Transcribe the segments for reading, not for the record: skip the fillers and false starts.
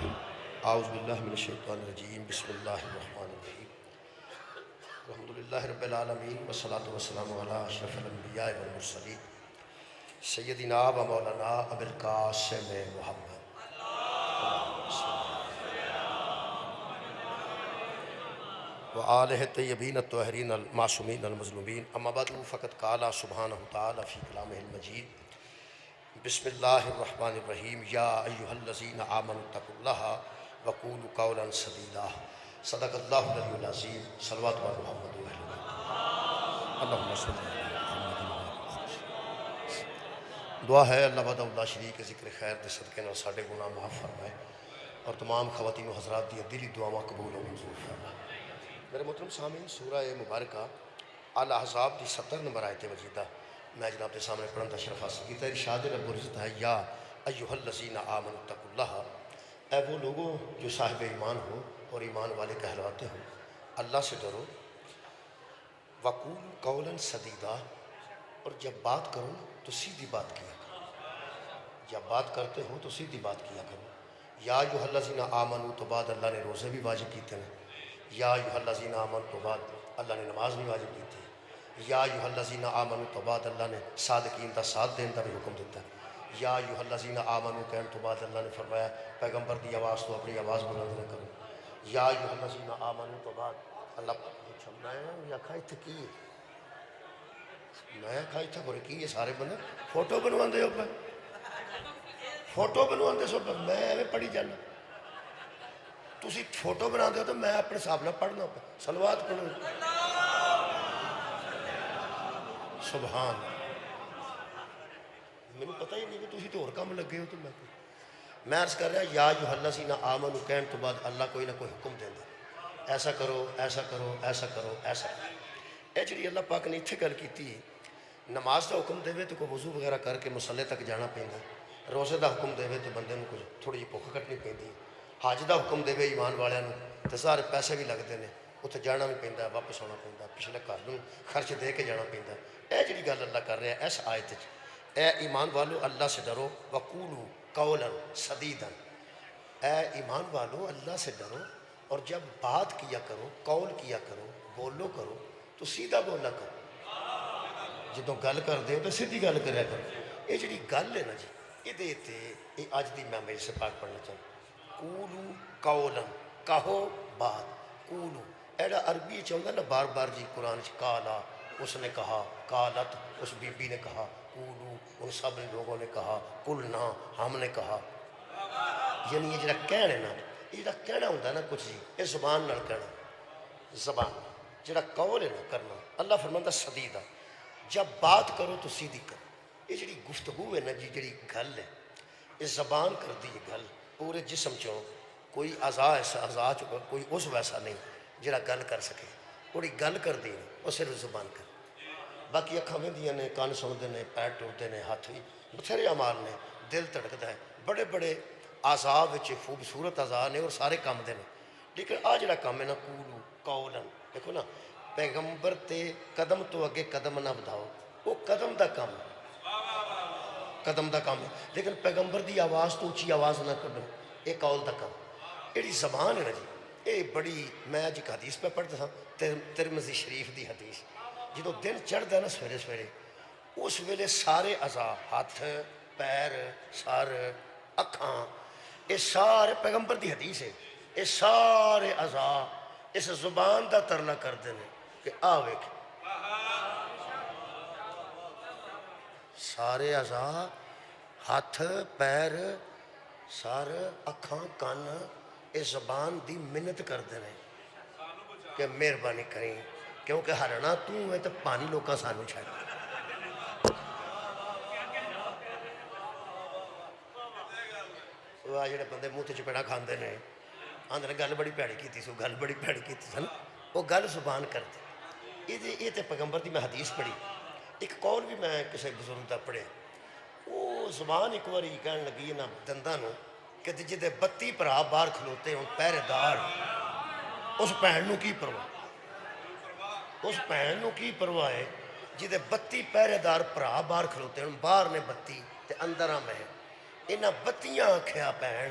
اعوذ باللہ من الشیطان الرجیم بسم اللہ الرحمن الرحیم الحمدللہ رب العالمین والصلاة والسلام علی اشرف الانبیاء والمرسلین سیدنا و مولانا ابو القاسم محمد وآلہ الطیبین الطاہرین المعصومین المظلومین اما بعد فقد قال سبحانہ تعالی فی کلامہ المجید بسم اللہ الرحمن الرحیم یا ایہا الذین آمنوا اتقوا اللہ وقولوا قولا سدیدا صدق اللہ العلی العظیم صلوات و محمد و اہل بیت اللہم صلی علی محمد دعا ہے اللہ وحدہ لا شریک کے ذکر خیر دے صدقے نال ساڈے گناہ معاف فرمائے اور تمام خواتین و حضرات دی دلی دعاواں قبول و منظور فرمائے۔ میرے محترم سامعین، سورہ مبارکہ الاحزاب دی 70 نمبر آیت مجیدہ میں جناب کے سامنے پڑھن کا شرف حاصل کیا۔ ارشاد رب العزت ہے یا ایھا الذین آمنوا اتقوا اللہ، اے وہ لوگوں جو صاحب ایمان ہو اور ایمان والے کہلواتے ہو، اللہ سے ڈرو، وقولوا قولا سدیدا، اور جب بات کرو تو سیدھی بات کیا کرو، جب بات کرتے ہو تو سیدھی بات کیا کرو۔ یا ایھا الذین آمنوا تو بعد اللہ نے روزے بھی واجب کیتے ہیں، یا ایھا الذین آمنوا تو بعد اللہ نے نماز بھی واجب کی تھی، یا ایھا الذین آمنوا تو بعد اللہ نے صادقین دا ساتھ دین دا بھی حکم دیتا ہے، یا ایھا الذین آمنوا کہنے تو بعد اللہ نے فرمایا پیغمبر دی آواز تو اپنی آواز بلند نہ کرو، یا ایھا الذین آمنوا تو بعد اللہ چھمنا ہے یا کھائی تھے کی میں کھائی تھا بڑے کی یہ سارے بندے فوٹو بنوان دے ہو پہ فوٹو بنوان دے سو پہ میں ایویں پڑھی جانا تسی فوٹو بنا دے ہو تو میں اپنے صاحب نہ پڑھنا پہ صلوات پڑھو سبحان میں نے پتہ ہی نہیں کہ تسی تو اور کام لگے ہو تو میں عرض کر رہا یا ایھا الذین آمنوا کہنے تو بعد اللہ کوئی نہ کوئی حکم دینا ایسا کرو ایسا کرو ایسا کرو ایسا کرو۔ اے جڑی اللہ پاک نے اتھے گل کیتی نماز دا حکم دے تو کوئی وضو وغیرہ کر کے مصلے تک جانا پیندا، روزے دا حکم دے تو بندے نوں کچھ تھوڑی جی بھوک کٹنی پیندی، حج دا حکم دے ایمان والیاں نوں تے سارے پیسے بھی لگدے نے اتھے جانا بھی پیندا واپس آنا پیندا پچھلے گھر نوں خرچ دے کے جانا پیندا۔ اے جڑی گل اللہ کر رہا ہے اس آیت وچ اے ایمان والو اللہ سے ڈرو وقولوا قولا سدیدا، اے ایمان والو اللہ سے ڈرو اور جب بات کیا کرو قول کیا کرو بولو کرو تو سیدھا بولا کرو، جدوں گل کر دے تو سیدھی گل کریا کرو۔ یہ جڑی گل ہے نا جی یہ دیتے یہ اج دی میں میرے سے پاک پڑھنا چاہوں قولوا قولا کہو بات قولو ایڈا عربی چاہتا نا بار بار جی قرآن کالا اس نے کہا کالت اس بی بی نے کہا قولو ان سب لوگوں نے کہا قلنا ہم نے کہا، یعنی یہ جڑا کہنا ہے نا یہ جڑا کہنا ہوتا ہے نا کچھ جی یہ زبان نال کہنا زبان جڑا قول ہے نا کرنا اللہ فرماندا سدیدہ جب بات کرو تو سیدھی کرو۔ یہ جڑی گفتگو ہے نا جی جڑی گل ہے یہ زبان کر دی گل پورے جسم چوں کوئی اعضاء ایسا اعضاء چوں کوئی اس ویسا نہیں جڑا گل کر سکے پوری گل کر دی وہ صرف زبان کر، باقی اکھاں ویندیاں نے کان سنتے ہیں پیر ٹوٹتے ہیں ہاتھ بھی بتھیرے اعمال نے دل دھڑکدا ہے بڑے بڑے اعضاء وچ خوبصورت اعضاء نے اور سارے کام دے نے، لیکن آ جڑا کام ہے نا قولوا قولا دیکھو نا پیغمبر تے قدم تو اگے قدم نہ بدھاؤ وہ قدم دا کام ہے قدم دا کام ہے، لیکن پیغمبر دی آواز تو اچھی آواز نہ کڈو یہ قول دا کام۔ یہ زبان ہے نا جی یہ بڑی میں اج ایک حدیث پہ پڑھتا تھا ترمذی شریف دی حدیث جدوں دن چڑھدا ہے نا سویرے سویرے اس ویلے سارے اعضاء ہاتھ پیر سر اکھاں یہ سارے پیغمبر دی حدیث ہے یہ سارے اعضاء اس زبان دا ترلا کرتے ہیں کہ آ ویکھ سارے اعضاء ہاتھ پیر سر اکھاں کان اس زبان دی منت کرتے ہیں کہ مہربانی کریں کیونکہ ہرنا تو ہے تو پانی لوکاں سانو چھڑ وہ جڑے بندے منہ تے چپیڑا کھاندے نے آندے نے گل بڑی پیڑی کیتی سو گل بڑی پیڑی کیتی سن وہ گل زبان کرتے یہ تے پیغمبر دی میں حدیث پڑھی ایک قول بھی میں کسی بزرگ دا پڑھے وہ زبان ایک باری کہن لگی نا دنداں نو کہ جدے 32 بھرا باہر کھلوتے ہوں پہرے دار اس بھین نو کی پرواہ اس بھین نو کی پرواہ ہے جدے 32 پہرے دار بھرا باہر کھلوتے ہوں باہر نے 32 تے اندر میں انہاں 32 آنکھیا بھین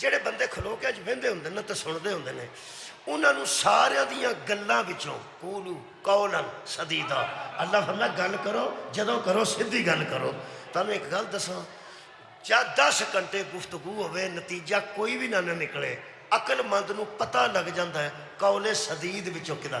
ਜਿਹੜੇ ਬੰਦੇ ਖਲੋ ਕੇ ਅੱਜ ਵਹਿੰਦੇ ਹੁੰਦੇ ਨੇ ਤੇ ਸੁਣਦੇ ਹੁੰਦੇ ਨੇ, ਉਹਨਾਂ ਨੂੰ ਸਾਰਿਆਂ ਦੀਆਂ ਗੱਲਾਂ ਵਿੱਚੋਂ ਕੂਲੂ ਕੌਲਨ ਸਦੀਦਾ, ਅੱਲਾ ਫਰਮਾਇਆ ਗੱਲ ਕਰੋ, ਜਦੋਂ ਕਰੋ ਸਿੱਧੀ ਗੱਲ ਕਰੋ। ਤੁਹਾਨੂੰ ਇੱਕ ਗੱਲ ਦੱਸਾਂ, ਜਦ 10 ਘੰਟੇ ਗੁਫ਼ਤਗੂ ਹੋਵੇ ਨਤੀਜਾ ਕੋਈ ਵੀ ਨਾ ਨਿਕਲੇ, ਅਕਲਮੰਦ ਨੂੰ ਪਤਾ ਲੱਗ ਜਾਂਦਾ ਹੈ ਕੌਲੇ ਸਦੀਦ ਵਿੱਚੋਂ ਕਿਹਦਾ।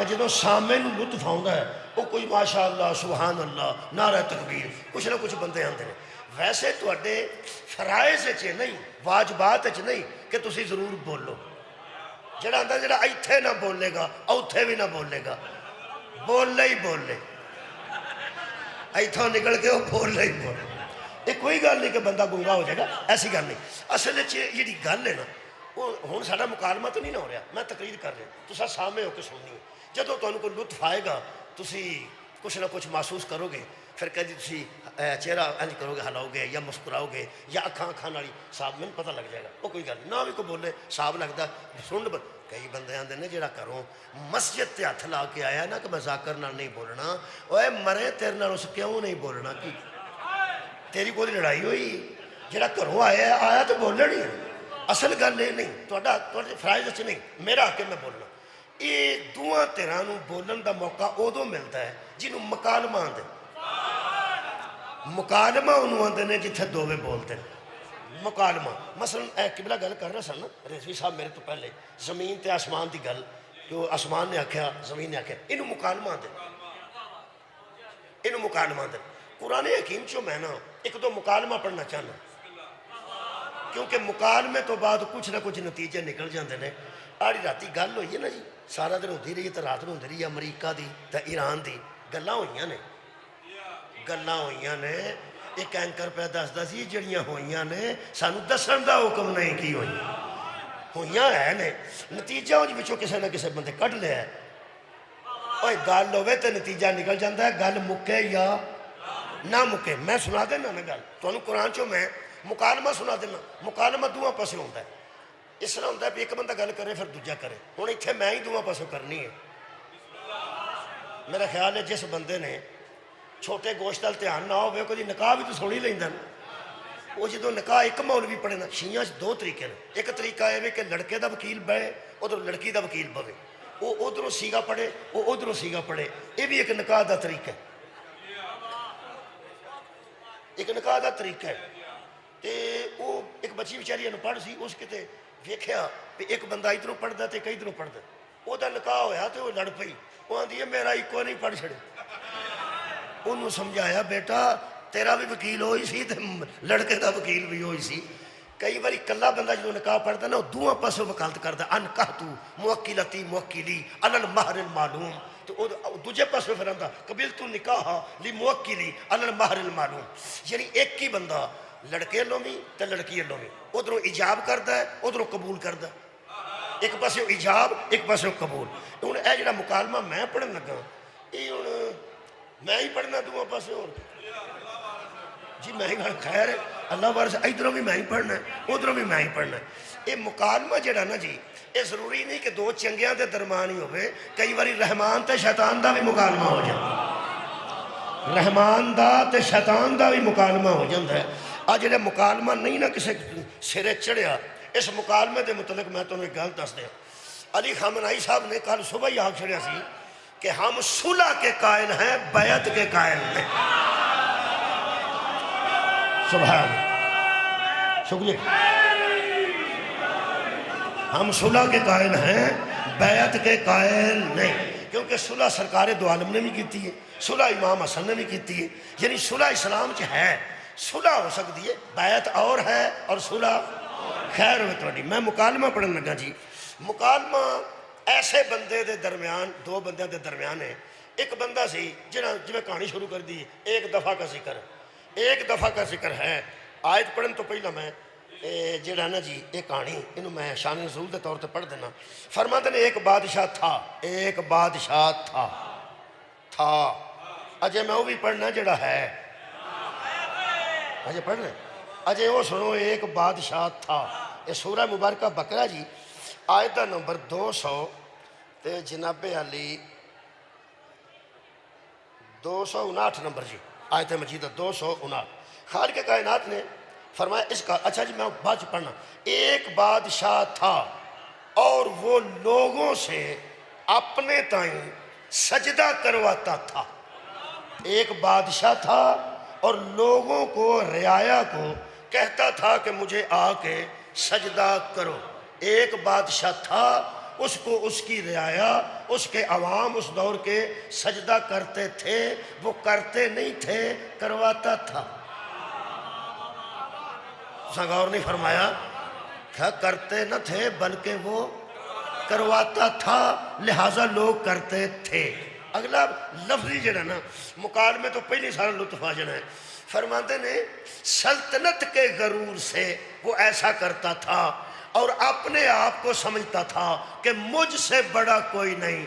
کہ جدوں سامنے نوں لطف آਉਂدا ہے وہ کوئی ماشاء اللہ سبحان اللہ نعرہ تکبیر کچھ نہ کچھ بندے آندے نے ویسے تواڈے فرائض وچ نہیں واجبات وچ نہیں کہ تسی ضرور بولو جڑا آندا جڑا ایتھے نہ بولے گا اوتھے بھی نہ بولے گا بولے ہی بولے ایتھوں نکل کے وہ بولے ہی بولے یہ کوئی گل نہیں کہ بندہ گنگا ہو جائے گا ایسی گل نہیں اصل جی گل ہے نا وہ ہوں ساڈا مکالمہ تو نہیں نہ ہو رہا میں تقریر کر رہا تسا سامنے ہو کے سننی ہے جدوں تمہیں کوئی لطف آئے گا تسی کچھ نہ کچھ محسوس کرو گے پھر کدی تسی چہرہ انج کرو گے ہلاؤ گے یا مسکراؤ گے یا اکھاں والی صاحب میں پتہ لگ جائے گا وہ کوئی گل نہ بھی کوئی بولے صاحب لگتا سن کئی بندے آتے ہیں جہاں گھروں مسجد تے ہاتھ لا کے آیا نا کہ میں ذاکر نال نہیں بولنا اوے مرے تیرے نال اس کیوں نہیں بولنا کی تیری کوئی لڑائی ہوئی جہاں گھروں آیا تو بولنا نہیں اصل گل یہ نہیں تھوڑے فرائض اچھے نہیں میرا حق ہے میں بولنا یہ دونوں تیرہ بولن دا موقع ادو ملتا ہے جنہوں مکالمہ آتے مکالمہ انہوں آتے ہیں جتھے دووے بولتے ہیں مکالمہ مثلا قبلہ گل کر رہا سن نا رضوی صاحب میرے تو پہلے زمین تے آسمان دی گل جو آسمان نے آکھیا زمین نے آکھیا انہوں مکالمہ آتے انہوں مکالمہ آتے قرآن حکیم چو میں نا ایک دو مکالمہ پڑھنا چاہنا کیونکہ مکالمے تو بعد کچھ نہ کچھ نتیجے نکل جاندے نے آڑی راتی گل ہوئی ہے نا جی سارا دن ہوتی رہی ہے تو رات ہوتی رہی ہے امریکہ دی تو ایران دی گلاں ہوئیاں نے ایک اینکر پہ دسدا سی جڑیاں ہوئیاں نے سانو دسن دا حکم نہیں کی ہوئیاں ہے نے نتیجہ ہو جی کسے نہ کسے بندے کٹ لیا ہے اوہ گل ہوئے تو نتیجہ نکل جاندہ ہے گل مکے یا نہ مکے میں سنا دینا نا گل تو انہوں قرآن چو میں مکالمہ سنا دینا مکالمہ دوہاں پاسے ہوتا ہے اس طرح ہوتا ہے کہ ایک بندہ گل کرے پھر دوجہ کرے ہوں اتنے میں ہی دوہاں پاسے کرنی ہے میرا خیال ہے جس بندے نے چھوٹے گوشت وال دھیان نہ ہوئے کوئی نکاح بھی تو سونی لیندے وہ جدوں نکاح ایک مولوی پڑھے نا شیعہ دو طریقے نے ایک طریقہ ہے کہ لڑکے دا وکیل بہے ادھر لڑکی دا وکیل بہے وہ ادھروں سیگا پڑھے وہ ادھروں سیگا پڑھے یہ بھی ایک نکاح دا طریقہ ہے ایک نکاح دا طریقہ ہے تے وہ ایک بچی بیچاری انپڑھ سی اس کتے ویکھیا کہ ایک بندہ ادھروں پڑھدا تے کئی ادھروں پڑھدا وہ دا نکاح ہویا تے وہ لڑ پئی وہ آندی ہے میرا ایکو نہیں پڑھ چھڑے انہوں سمجھایا بیٹا تیرا بھی وکیل ہوئی سی تے لڑکے دا وکیل بھی ہوئی سی کئی باری کلا بندہ جو نکاح پڑھدا نا وہ دوہاں پاسوں وکالت کردا انکحتو موکلتی موکلی علی المہر المعلوم تو دوجے پاسوں پھر آندا قبلت نکاح لی موکلی علی المہر المعلوم یعنی ایک ہی بندہ لڑکے لوں بھی تے لڑکی لوں بھی ادھروں ایجاب کردا ہے ادھروں قبول کردا ایک پاسے ایجاب ایک پاسے قبول ہوں اے جڑا مکالمہ میں پڑھن لگا یہ ہوں میں ہی پڑھنا دوہاں پاسے اور جی میں ہی خیر ہے اللہ وارث ادھروں بھی میں ہی پڑھنا ہے ادھروں بھی میں ہی پڑھنا ہے یہ مکالمہ جڑا نا جی یہ ضروری نہیں کہ دو چنگیاں دے درمیان ہی ہوئے کئی باری رحمان تے شیطان دا بھی مکالمہ ہو جائے رحمان دا تے شیطان دا بھی مکالمہ ہو جاتا ہے آج جڑا مکالمہ نہیں نا کسے سرے چڑھیا اس مکالمے دے متعلق میں تمہیں ایک گل دس دیا علی خامنائی صاحب نے کل صبح ہی آگ چھڑیا سی کہ ہم صلح کے قائل ہیں بیعت کے قائل ہیں سبحان شکریہ ہم صلح کے قائل ہیں بیعت کے قائل نہیں کیونکہ صلح سرکار دو عالم نے بھی کیتی ہے صلح امام حسن نے بھی کیتی ہے یعنی صلح اسلام چ ہے صلح ہو سکتی ہے بیعت اور ہے اور صلح خیر ہوئے توڑی میں مکالمہ پڑھن لگا جی مکالمہ ایسے بندے دے درمیان دو بندے دے درمیان ہے ایک بندہ سی جنہاں جو کہانی شروع کر دی ایک دفعہ کا ذکر ہے آیت پڑھن تو پہلا میں جڑا نا جی ایک کہانی انہوں میں شان نزول دے طور تے پڑھ دینا فرماتے نے ایک بادشاہ تھا اجے میں وہ بھی پڑھنا جڑا ہے اجے پڑھنا اجے وہ سنو ایک بادشاہ تھا یہ سورہ مبارکہ بقرہ جی آیت نمبر 200 تے جناب علی 259 نمبر جی آیت مجیدہ 259 خالق کائنات نے فرمایا اس کا اچھا جی میں بعد پڑھنا ایک بادشاہ تھا اور وہ لوگوں سے اپنے تائیں سجدہ کرواتا تھا ایک بادشاہ تھا اور لوگوں کو رعایا کو کہتا تھا کہ مجھے آ کے سجدہ کرو ایک بادشاہ تھا اس کو اس کی رعایا اس کے عوام اس دور کے سجدہ کرتے تھے، وہ کرتے نہیں تھے، کرواتا تھا۔ غور نہیں فرمایا، کیا کرتے نہ تھے بلکہ وہ کرواتا تھا، لہٰذا لوگ کرتے تھے۔ اگلا لفظی جڑا نا مکالمے تو پہلی سارا لطف آ جانا ہے۔ فرماتے نے سلطنت کے غرور سے وہ ایسا کرتا تھا اور اپنے آپ کو سمجھتا تھا کہ مجھ سے بڑا کوئی نہیں۔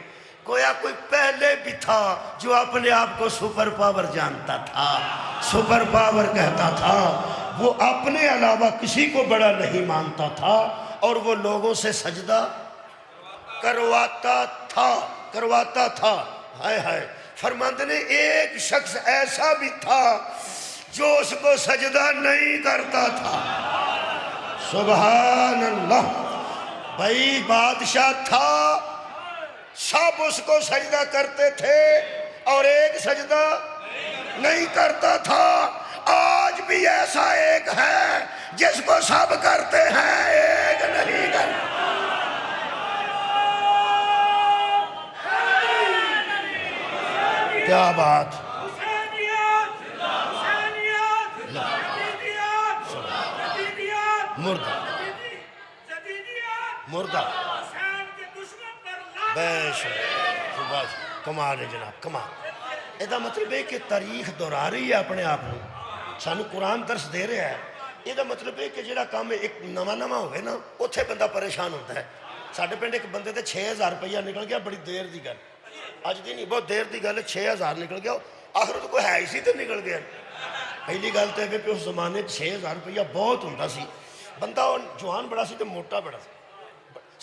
گویا کوئی پہلے بھی تھا جو اپنے آپ کو سپر پاور جانتا تھا، سپر پاور کہتا تھا، وہ اپنے علاوہ کسی کو بڑا نہیں مانتا تھا اور وہ لوگوں سے سجدہ کرواتا تھا۔ ہائے ہائے، فرماتے نے ایک شخص ایسا بھی تھا جو اس کو سجدہ نہیں کرتا تھا۔ سبحان اللہ، بھائی بادشاہ تھا، سب اس کو سجدہ کرتے تھے اور ایک سجدہ نہیں کرتا تھا۔ آج بھی ایسا ایک ہے جس کو سب کرتے ہیں، ایک نہیں کرتا۔ کیا بات، مردہ بے شک، کمال ہے جناب، کمال۔ یہ مطلب ہے کہ تاریخ دہرا رہی ہے اپنے آپ کو، سانو قرآن درس دے رہا ہے۔ یہ مطلب ہے کہ جڑا کام ایک نواں ہوئے نا اتنے بندہ پریشان ہوتا ہے۔ ساڈے پنڈ ایک بندے تے 6000 روپیہ نکل گیا، بڑی دیر دی گل، اج دی نہیں بہت دیر دی گل، 6000 نکل گیا۔ آخر تو کوئی ہے ہی سی تے نکل گیا۔ پہلی گل تو یہ اس زمانے 6000 روپیہ بہت ہوتا سی۔ بندہ جوان بڑا سی تے موٹا بڑا سی۔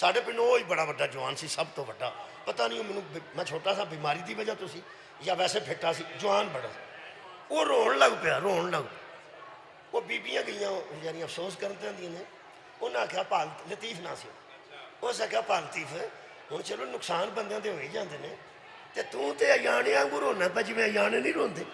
ساڈے پنڈ وہی بڑا وڈا جوان سی، سب تو وڈا، پتہ نہیں میں چھوٹا سا بیماری دی وجہ تو سی یا ویسے پھٹا سی، جوان بڑا سی۔ وہ رون لگ پیا، وہ بیبیاں گئیاں یعنی افسوس کرتے ہیں انہیں آخیا پال لطیف نہ سی، اس آخیا پال لطیف ہوں چلو نقصان بندیاں دے ہو ہی جاندے نے تے تو تے ایانے آنگوں رونا پہ جی میں ایانے نہیں روندے،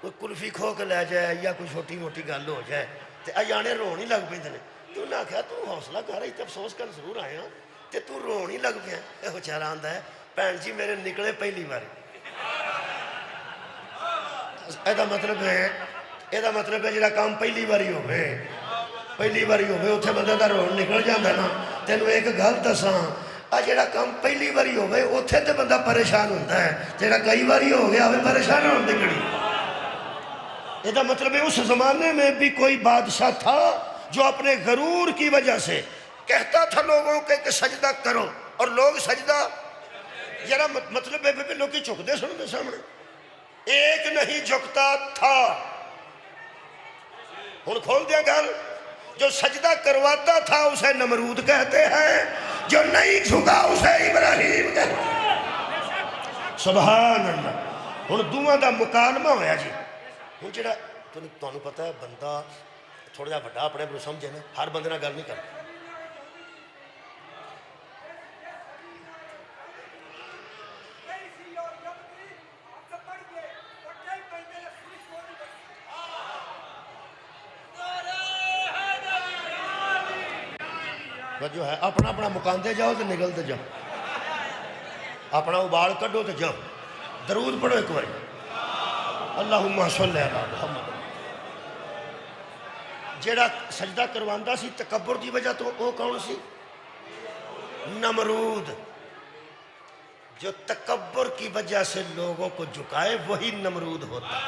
کوئی کلفی کھو کے لے جائے یا کوئی چھوٹی موٹی گل ہو جائے تے ایانے رون ہی لگ پیندے نے۔ تو انہیں آخیا تو حوصلہ کر رہی تے افسوس کر ضرور آئے ہاں تے تو رون ہی لگ پیا۔ یہ بیچارہ آندا ہے بھین جی میرے نکلے پہلی باری۔ یہ مطلب ہے جڑا کام پہلی باری ہوئے اتنے بندے دا رون نکل جاتا نا۔ تینوں ایک گل دساں، آ جڑا کام پہلی باری ہوئے اتنے تے بندہ پریشان ہوتا ہے، جڑا کئی باری ہو گیا ہوئے پریشان ہونے کڑی۔ یہ مطلب ہے اس زمانے میں بھی کوئی بادشاہ تھا جو اپنے غرور کی وجہ سے کہتا تھا لوگوں کے کہ سجدہ کرو، اور لوگ سجدہ ذرا مطلب ہے لوگ کی جھک دے سن دے سامنے، ایک نہیں جھکتا تھا۔ ہن کھول دیا گل، جو سجدہ کرواتا تھا اسے نمرود کہتے ہیں، جو نہیں جھکا اسے ابراہیم کہتے ہیں۔ سبحان اللہ۔ ہن دوواں دا مکالمہ ہویا جی۔ ہن جڑا تانوں پتہ ہے بندہ تھوڑا جا بڑا اپنے کو سمجھے نا، ہر بندے نال گل نہیں کرتا۔ جو ہے اپنا اپنا مکاندے جاؤ تو نکلتے جاؤ، اپنا ابال کڈو تو جاؤ۔ درود پڑھو ایک بار، اللہم صلی علی محمد۔ جیڑا سجدہ کرواندا سی تکبر دی وجہ تو وہ کون سی؟ نمرود۔ جو تکبر کی وجہ سے لوگوں کو جھکائے وہی نمرود ہوتا ہے۔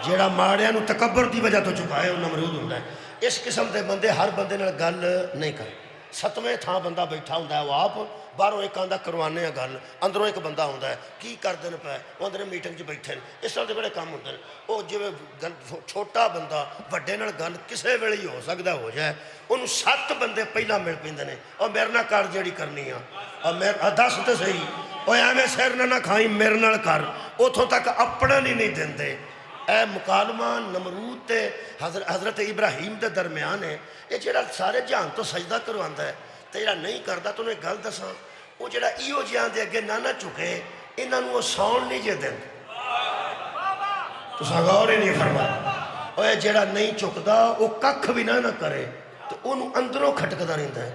جیڑا ماڑیاں نو تکبر دی وجہ تو جھکائے وہ نمرود ہوتا ہے۔ اس قسم دے بندے ہر بندے نال گل نہیں کر۔ ستویں تھاں بندہ بیٹھا ہوندا ہے، وہ آپ باہروں ایک آندا کروانے ہیں گل، اندروں ایک بندہ ہوندا ہے کی کردے نے پے، وہ اندر میٹنگ 'ਚ بیٹھے نے۔ اس طرح دے بڑے کام ہوندے نے۔ وہ جویں گل چھوٹا بندہ وڈے نال گل کسے ویلے ہی ہو سکدا ہو جائے، انہوں 7 بندے پہلا مل پیندے نے، اور میرے نال کر جیڑی کرنی آ، اور میرے دس تے صحیح، اوے ایویں سر نہ کھائی میرے نال کر، اتھوں تک اپنا نہیں دیندے۔ اے مکالمہ نمرود تے حضرت ابراہیم دے درمیان ہے۔ یہ جڑا سارے جہان تو سجدہ کرواندا ہے تے جڑا نہیں کردا تو انہیں گل دساں، وہ جڑا ایہو جہاں دے اگے نہ چکے انہاں نوں وہ ساؤنڈ نہیں جے دیندے۔ تساں غور ہی نہیں فرمایا۔ اوے جڑا نہیں چکدا وہ ککھ بھی نہ کرے تو انہوں اندروں کھٹکدا رہندا ہے۔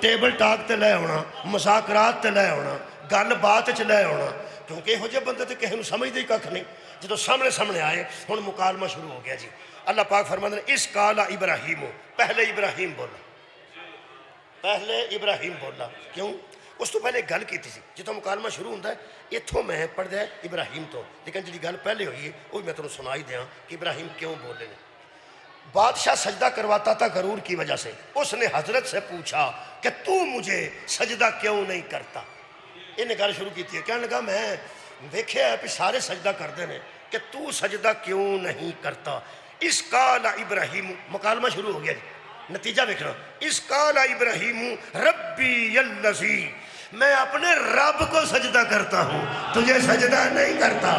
ٹیبل ٹاک تے لے آنا، مذاکرات تے لے آنا، گل بات چ لے آنا، کیونکہ یہو جہے بندے تے کسی نوں سمجھدے ہی کھ نہیں۔ جدو سامنے آئے ہن مکالمہ شروع ہو گیا جی۔ اللہ پاک فرماتے ہیں اس قال ابراہیم، پہلے ابراہیم بولا، پہلے ابراہیم بولا، کیوں؟ اس تو پہلے گل کی تھی، جتوں مکالمہ شروع ہوتا ہے اتوں میں پڑھ دیا ابراہیم تو، لیکن جی گل پہلے ہوئی ہے وہ میں تمہیں سنائی دیا کہ ابراہیم کیوں بولے نے۔ بادشاہ سجدہ کرواتا تھا غرور کی وجہ سے، اس نے حضرت سے پوچھا کہ تو مجھے سجدہ کیوں نہیں کرتا؟ انہیں گل شروع کی تھی، کہنے لگا میں دیکھے ہے کہ سارے سجدہ کرتے ہیں کہ تو سجدہ کیوں نہیں کرتا؟ اس قال ابراہیم، مکالمہ شروع ہو گیا جی، نتیجہ دیکھنا، اس قال ابراہیم ربی الذی، میں اپنے رب کو سجدہ کرتا ہوں، تجھے سجدہ نہیں کرتا۔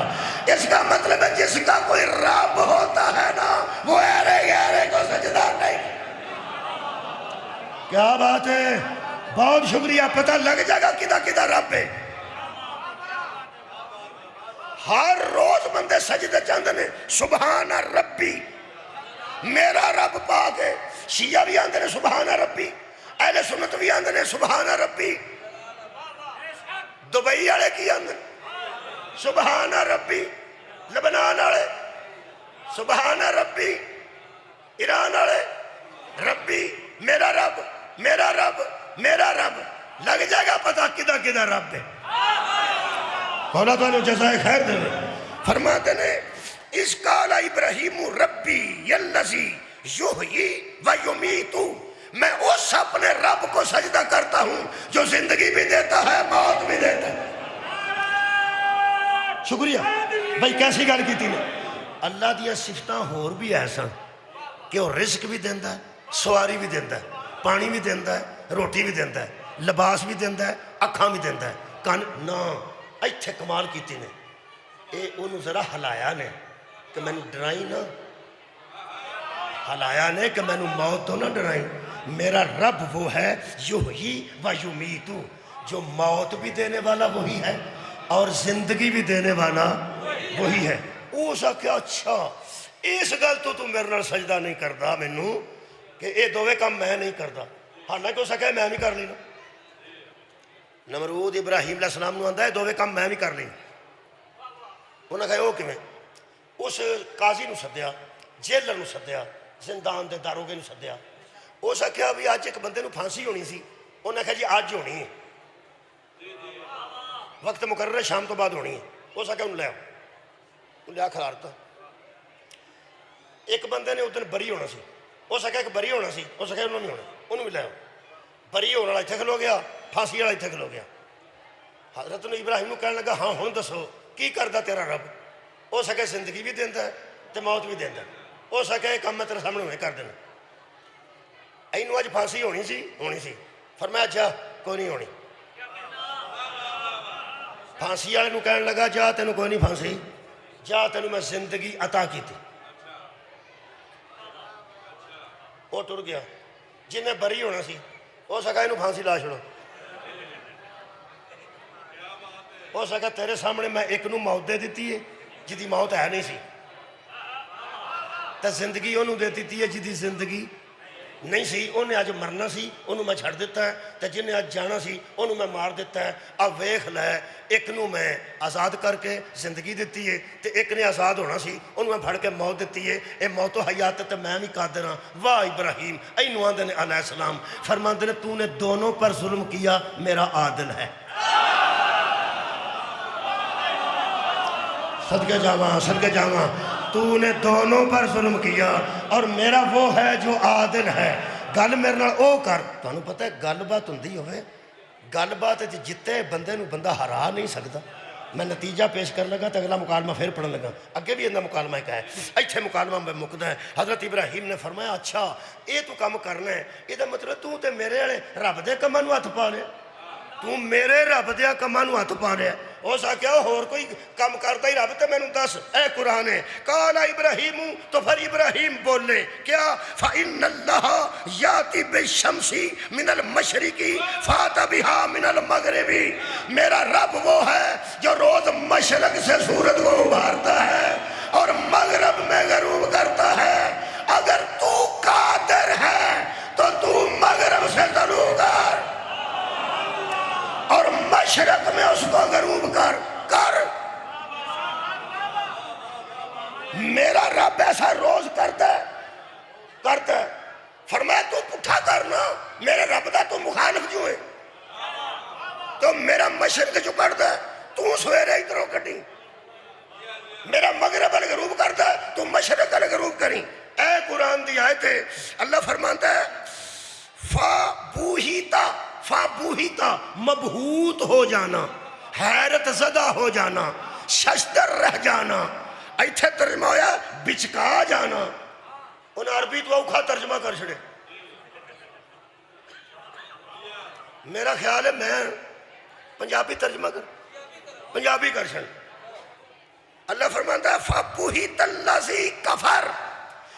اس کا مطلب ہے جس کا کوئی رب ہوتا ہے نا وہ ایرے کو سجدہ نہیں۔ کیا بات ہے، بہت شکریہ، پتہ لگ جائے گا کدھا رب ہے۔ ہر روز بندے سجدے چاہتے ہیں، سبحان ربی، میرا رب پاک ہے۔ شیعہ بھی آندے نے سبحان ربی، اہل سنت بھی آندے نے سبحان ربی، دبئی والے کی آندے سبحان ربی، لبنان والے سبحان ربی، ایران والے ربی، میرا رب میرا رب میرا رب۔ لگ جائے گا پتہ کدھا رب ہے۔ مولا تو انہوں جزائے خیر دے۔ فرماتے ہیں اس قال ابراہیم ربی الذی یحیی و یمیت، میں اس اپنے رب کو سجدہ کرتا ہوں جو زندگی بھی دیتا ہے موت بھی دیتا ہے۔ شکریہ بھائی، کیسی گل کی تھی نے؟ اللہ دیا صفتاں ہور بھی ایسا کہ وہ رزق بھی دیتا ہے، سواری بھی دیتا ہے، پانی بھی دیتا ہے، روٹی بھی دیتا ہے، لباس بھی دیتا ہے، اکھاں بھی دیتا ہے، کان نہ ایتھے کمال کیتی نے۔ اے انہوں ذرا ہلایا نے کہ میں نے ڈرائی نہ، ہلایا نے کہ میں نے موت تو نہ ڈرائی۔ میرا رب وہ ہے یحیی و یمیت، جو موت بھی دینے والا وہی ہے اور زندگی بھی دینے والا وہی ہے۔ اوسا کیا اچھا، اس گل تو میرے نال سجدہ نہیں کردا مینوں کہ اے دووے کام میں نہیں کردا، حالانکہ ہو سکے میں بھی کر لینا۔ نمرود ابراہیم علیہ السلام نو آندا ہے دووے کام میں بھی کر لی۔ انہاں کہا وہ کیویں؟ اس قاضی نو سدیا، جیلر نو سدیا، زندان دے داروغے نو سدیا۔ اس آکھیا بھی اج ایک بندے نو پھانسی ہونی سی، انہاں کہا جی اج ہونی ہے، وقت مقرر ہے، شام تو بعد ہونی ہے۔ اس آکھیا انہوں لے آؤ، انہوں لیا کھلارتا۔ ایک بندے نے ادھر بری ہونا سی، اس آکھیا کہ بری ہونا سی، اس آکھیا انہوں نہیں ہونا، انہوں بھی لے آؤ۔ بری ہونے والا اتنے کھلو گیا، پھانسی والا اتنے کھلو گیا۔ حضرت نے ابراہیم کو کہنے لگا ہاں ہن دسو کی کردا تیرا رب؟ ہو سکے زندگی بھی دینا ہے تو موت بھی دینا ہے، ہو سکے یہ کام میں تیرے سامنے ہوئے کر دینا۔ اینوں اج پھانسی ہونی سی، فرمایا جا کوئی نہیں ہونی۔ پھانسی والے کہنے لگا جا تینوں کوئی نہیں پھانسی، جا تینوں میں زندگی عطا کی تھی۔ وہ ٹر گیا، جنہیں بری ہونا سی ہو سکا انہوں پھانسی لا چھوڑو، ہو سکا تیرے سامنے میں ایک نو موت دے دیتی ہے جدی موت ہے نہیں سی، تے زندگی انہوں دے دیتی ہے جدی زندگی نہیں سی۔ انہیں آج مرنا سی، انہوں میں چھڑ دیتا ہے، تے جنہیں آج جانا سی انہوں میں مار دیتا ہے۔ اب ویکھ لے، ایک نو میں آزاد کر کے زندگی دیتی ہے تے ایک نے آزاد ہونا سی انہوں میں پھڑ کے موت دیتی ہے۔ اے موت و حیات تے میں بھی قادر ہاں۔ واہ ابراہیم، اینوں آندے نے علیہ السلام، فرماندے نے تو نے دونوں پر ظلم کیا، میرا عادل ہے۔ صدقے جاواں تو نے دونوں پر ظلم کیا اور میرا وہ ہے جو عادل ہے۔ گل میرے نال او کر، تانوں پتہ ہے گل بات ہوندی ہوئے، گل بات جتے بندے نو بندہ ہرا نہیں سکتا۔ میں نتیجہ پیش کر لگا تو اگلا مکالمہ پھر پڑھن لگا، اگے بھی اندر مکالمہ ایک ہے، ایتھے مکالمہ میں مکدا ہے۔ حضرت ابراہیم نے فرمایا اچھا اے تو کام کرنا ہے، یہ مطلب تو تے میرے والے رب دے کماں نو ہاتھ پا لے، تو میرے رب دیا کماں نو ہاتھ پا لیا۔ ہو سکیا ہور کوئی کام کرتا ہی رب تے میں دس۔ اے قرآن ہے قال ابراہیم، تو پھر ابراہیم بولے کیا؟ فَإِنَّ اللَّهَ يَأْتِي بِالشَّمْسِ مِنَ الْمَشْرِقِ فَأْتِ بِهَا مِنَ الْمَغْرِبِ، میرا رب وہ ہے جو روز مشرق سے سورج کو ابھارتا ہے اور مغرب میں غروب کرتا ہے۔ اگر تو قادر ہے تو تو مغرب سے طلوع کر۔ رب ایسا روز کرتا ہے فرمایا تو پٹھا کرنا میرے رب دا تو مخالف جو ہے تو میرا مشرق جو کرتا ہے تو سویرے ادھروں کٹی میرا مغرب الغروب کرتا ہے تو مشرق الغروب کریں اے قرآن دی آیت ہے اللہ فرماتا ہے فا بوہیتا مبہوت ہو جانا حیرت زدہ ہو جانا ششدر رہ جانا ایتھے ترجمہ ہویا بچکا جانا انہیں عربی تو اوکھا ترجمہ کر چھڑے میرا خیال ہے میں پنجابی ترجمہ پنجابی کر چھڑ اللہ فرماتا ہے فَبُهِتَ الَّذِي کفر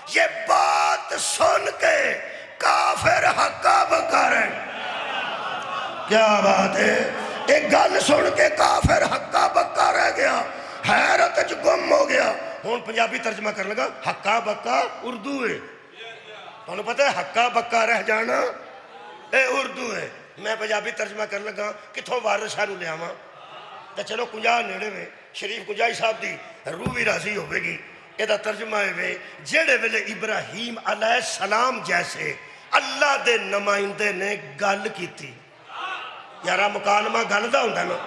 یہ بات سن کے کافر حقا بکا رہے کیا بات ہے ایک گل سن کے کافر حقا بکا رہ گیا حیرت جو گم ہو گیا ہون پنجابی ترجمہ کر لگا حقا بکا اردو ہے تو انہوں پتہ ہے حقا بکا رہ جانا اے اردو ہے میں پنجابی ترجمہ کر لگا کتھوں وارث شاہ نو لے آواں تو چلو کنجا نیڑے میں شریف کنجائی صاحب دی روح بھی راضی ہوئے گی یہ دا ترجمہ ہے جیڑے ویلے ابراہیم علیہ السلام جیسے اللہ دے نمائندے نے گل کی تھی یارا مکالمہ گل دا ہوندہ نا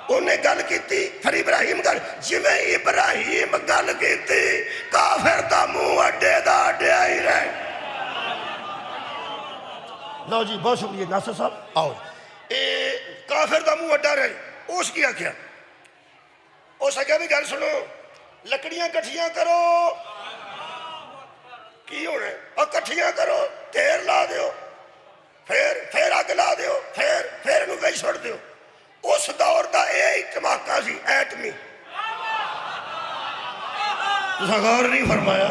انہیں گل کی تھی پھر ابراہیم گل جی میں ابراہیم گل کی تھی کافر دا منہ اڈے دا اڈے آئی رہے لو جی بہت شکریہ ناصر صاحب آؤ کافر دا منہ اڈا رہے اس کیا کیا اس اگے بھی گل سنو لکڑیاں کٹھیاں کرو کی ہونے اور کٹھیاں کرو تیر لا دیو پھر آگ لا دیو پھر انہوں گئی چھوڑ دیو اس دور دا اے دھماکہ سی ایٹمی تسا غور نہیں فرمایا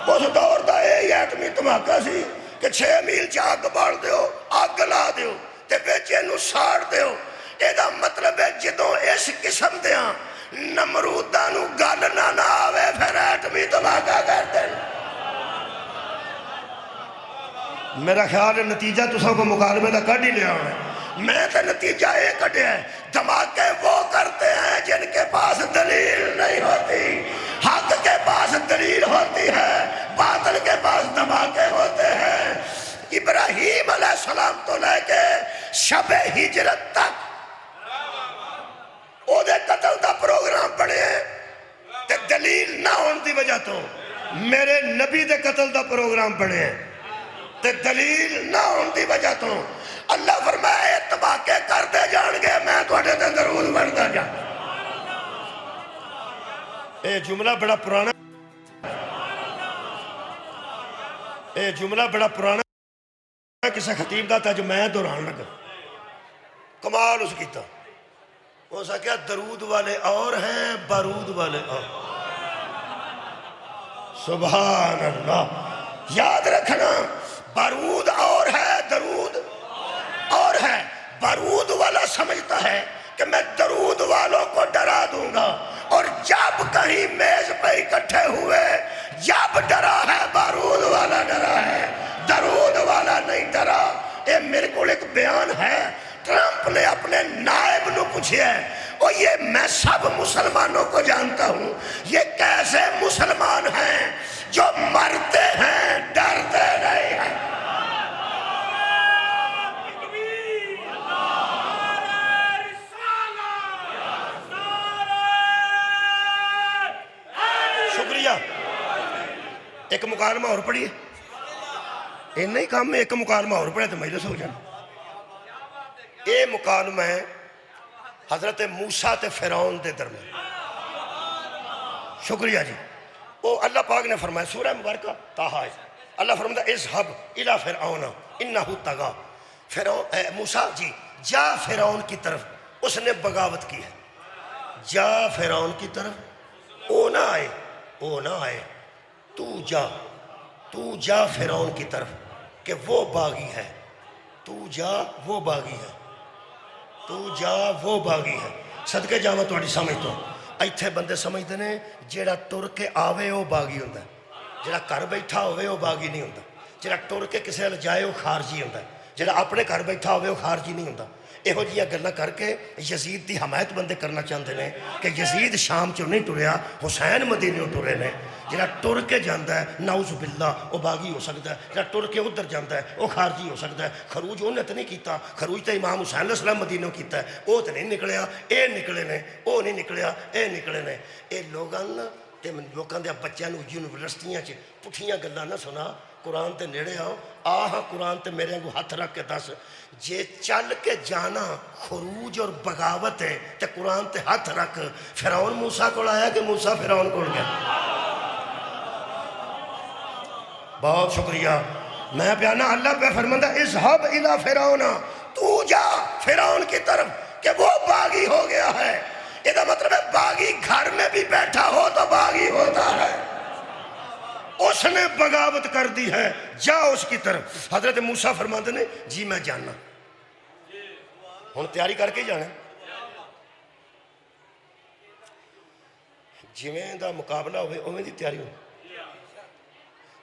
اس دور دا اے ایٹمی دھماکہ سی کہ 6 میل چ اگ بال دیو اگ لا دیو تے بیچے نو ساڑ دیو اے دا مطلب ہے جدوں اس قسم دیاں نمرودہ نو گل نہ آوے پھر ایٹمی دھماکہ کرتے میرا خیال ہے نتیجہ تو سب کو مقابلے کا کٹ ہی لیا ہونا ہے میں تو نتیجہ ایک کٹے ہیں دھماکے وہ کرتے ہیں جن کے پاس دلیل نہیں ہوتی حق کے پاس دلیل ہوتی ہے باطل کے پاس دھماکے ہوتے ہیں ابراہیم علیہ السلام تو لے کے شب ہجرت تک او دے قتل دا پروگرام پڑے ہیں تے دلیل نہ ہون دی وجہ تو میرے نبی دے قتل دا پروگرام پڑے ہیں تے دلیل نہ ہون دی وجہ تو اللہ فرمائے تباکے کر دے جان گے میں تو اٹھے دے درود بڑھتا جا اے جملہ بڑا پرانا کسے خطیب دا تھا جو میں دوران لگا کمال اس کی تا وہ سا کیا درود والے اور ہیں بارود والے اور سبحان اللہ یاد رکھنا بارود اور ہے درود اور ہے بارود والا سمجھتا ہے کہ میں درود والوں کو ڈرا دوں گا اور جب کہیں میز پہ اکٹھے ہوئے جب ڈرا ہے بارود والا ڈرا ہے درود والا نہیں ڈرا یہ میرے کو ایک بیان ہے ٹرمپ نے اپنے نائب نو پوچھے اور یہ میں سب مسلمانوں کو جانتا ہوں یہ کیسے مسلمان ہیں جو مرتے ہیں ڈرتے نہیں ہیں شکریہ ایک مکالمہ اور پڑھیے نہیں کام میں ایک مکالمہ اور پڑھے تو مجلس ہو جانا یہ مکالمہ ہے حضرت موسیٰ تے فرعون دے درمیان شکریہ جی وہ اللہ پاک نے فرمایا سورہ مبارکہ تاہا ہے اللہ فرماتا اذهب الى فرعون انہو طغى موسیٰ جی جا فرعون کی طرف اس نے بغاوت کی ہے جا فرعون کی طرف او نہ آئے تو جا فرعون کی طرف کہ وہ باغی ہے تو جا وہ باغی ہے صدقے جاواں تہاڈی سمجھ تو ایتھے بندے سمجھتے ہیں جیڑا ٹر کے آوے وہ باغی ہوندا ہے جیڑا گھر بیٹھا ہوئے وہ باغی نہیں ہوندا جیڑا ٹر کے کسے ول جائے وہ خارجی ہوندا ہے جیڑا اپنے گھر بیٹھا ہوئے وہ خارجی نہیں ہوندا یہو جہاں گلاں کر کے یزید دی حمایت بندے کرنا چاہتے ہیں کہ یزید شام چوں نہیں ٹریا حسین مدینیوں ٹرے نے جہاں ٹر کے جانا ہے نعوذ باللہ وہ باغی ہو سکتا ہے، جہاں ٹر کے ادھر جانا ہے وہ خارجی ہو سکتا ہے۔ خروج انہیں تو نہیں کیتا، خروج تو امام حسین علیہ السلام مدینہ کیتا ہے، وہ تو نہیں نکلیا، اے نکلے نے، وہ نہیں نکلیا، اے نکلے نے۔ اے لوگاں نا تے لوگاں دے بچیاں نو یونیورسٹیاں چ پٹھیاں گلاں نہ سنا، قرآن تے نیڑے آؤ، آہ قرآن تے میرے کو ہاتھ رکھ کے دس، جے چل کے جانا خروج اور بغاوت ہے تے قرآن تے ہاتھ رکھ، فرعون موسیٰ کو آیا کہ موسیٰ فرعون کو گیا؟ بہت شکریہ۔ میں پیانا اللہ پہ فرماندہ اذهب الى فرعون، تو جا فرعون کی طرف کہ وہ باغی ہو گیا ہے۔ یہ دا مطلب ہے باغی گھر میں بھی بیٹھا ہو تو باغی ہوتا ہے، اس نے بغاوت کر دی ہے، جا اس کی طرف۔ حضرت موسیٰ فرماتے نے جی میں جاننا، ہن تیاری کر کے جانا۔ جویں دا مقابلہ ہوئے اویں دی تیاری ہو۔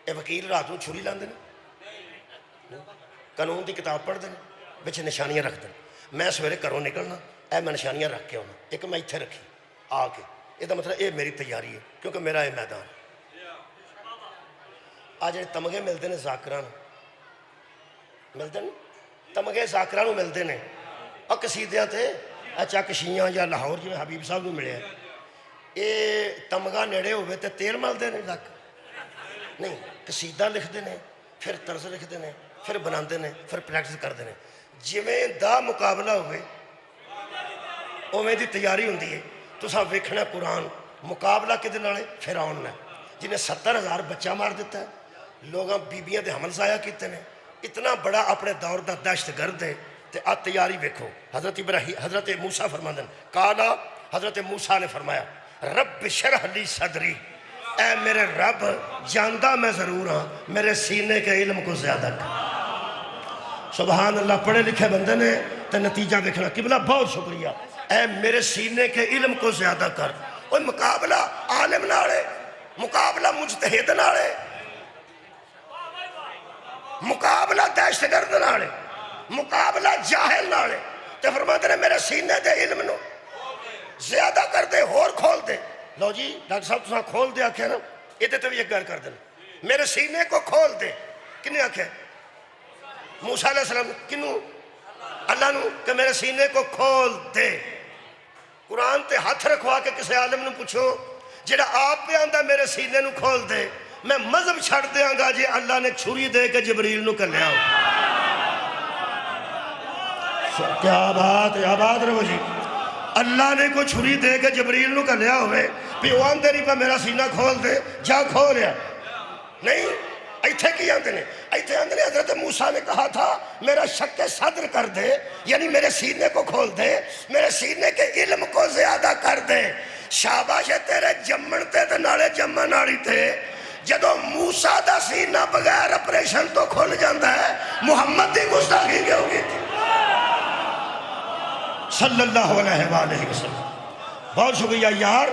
اے وکیل رات نو چھری لاندے نے، قانون دی کتاب پڑھ دیں، بچ نشانیاں رکھ دیں۔ میں سویرے گھروں نکلنا، اے میں نشانیاں رکھ کے ہونا، ایک میں اتھے رکھی آ کے، یہ دا مطلب اے میری تیاری ہے کیونکہ میرا یہ میدان۔ آج جڑے تمغے ملتے ہیں ذاکران ملتے ہیں، تمغے ذاکران ملتے ہیں اور قصیدیاں تے اچھا کشیاں یا لاہور جو حبیب صاحب کو ملے ہیں، یہ تمغہ نیڑے ہوئے تے تیل ملتے ہیں لک نہیں، قصیدہ لکھتے ہیں، پھر طرز لکھتے ہیں، پھر بناتے ہیں، پھر پریکٹس کرتے ہیں۔ جویں دا مقابلہ ہوئے اویں دی تیاری ہوندی ہے۔ تو صاحب ویکھنا قرآن مقابلہ کدے نال ہے؟ فرعون نے جنہیں 70,000 بچہ مار دیتا ہے، لوگاں بیبیاں دے حمل ضائع کیتے ہیں، اتنا بڑا اپنے دور دا دہشت گرد ہے۔ تے آ تیاری ویکھو، حضرت موسیٰ فرماندن کالا، حضرت موسیٰ نے فرمایا رب شرح لی صدری، اے میرے رب جاندہ میں ضرور ہاں، میرے سینے کے علم کو زیادہ کر۔ سبحان اللہ، پڑھے لکھے بندے نے تے نتیجہ دیکھنا۔ قبلہ بہت شکریہ۔ اے میرے سینے کے علم کو زیادہ کر۔ وہ مقابلہ عالم نالے، مقابلہ مجتہد نالے، مقابلہ دہشت گرد نالے، مقابلہ جاہل نالے، تے فرماتے ہیں میرے سینے دے علم نو زیادہ کر دے، اور کھول دے۔ لو جی ڈاکٹر صاحب تساں کھول دے آکھے نا، یہ تے بھی ایک گل کر دینا، میرے سینے کو کھول دے۔ کنے آکھے؟ موسیٰ علیہ السلام کنوں؟ اللہ نو، کہ میرے سینے کو کھول دے۔ قرآن تے ہاتھ رکھوا کے کسی عالم نو پوچھو، جڑا آپ پہ آندہ میرے سینے نو کھول دے، میں مذہب چھڑ دیاں گا جی اللہ نے چھری دے کے جبریل نو کر لیا ہو۔ کیا بات ہے، آباد رہو جی۔ اللہ نے کو چھری دے کے جبریل نو کر لیا ہوئے، پیوان دے نہیں پہ میرا سینہ کھول دے، جا کھولیا نہیں۔ ایتھے کی آندے نے، ایتھے آندے نے حضرت موسیٰ نے کہا تھا میرا شک صدر کر دے، یعنی میرے سینے کو کھول دے، میرے سینے کے علم کو زیادہ کر دے۔ شاباش تیرے جمن تے تے نالے جمن آڑی تے، جدو موسیٰ دا سینہ بغیر اپریشن تو کھول جاندہ ہے، محمد دی گستاخی کیا ہوگی تھی صلی اللہ علیہ وآلہ وسلم۔ بہت شکریہ یار،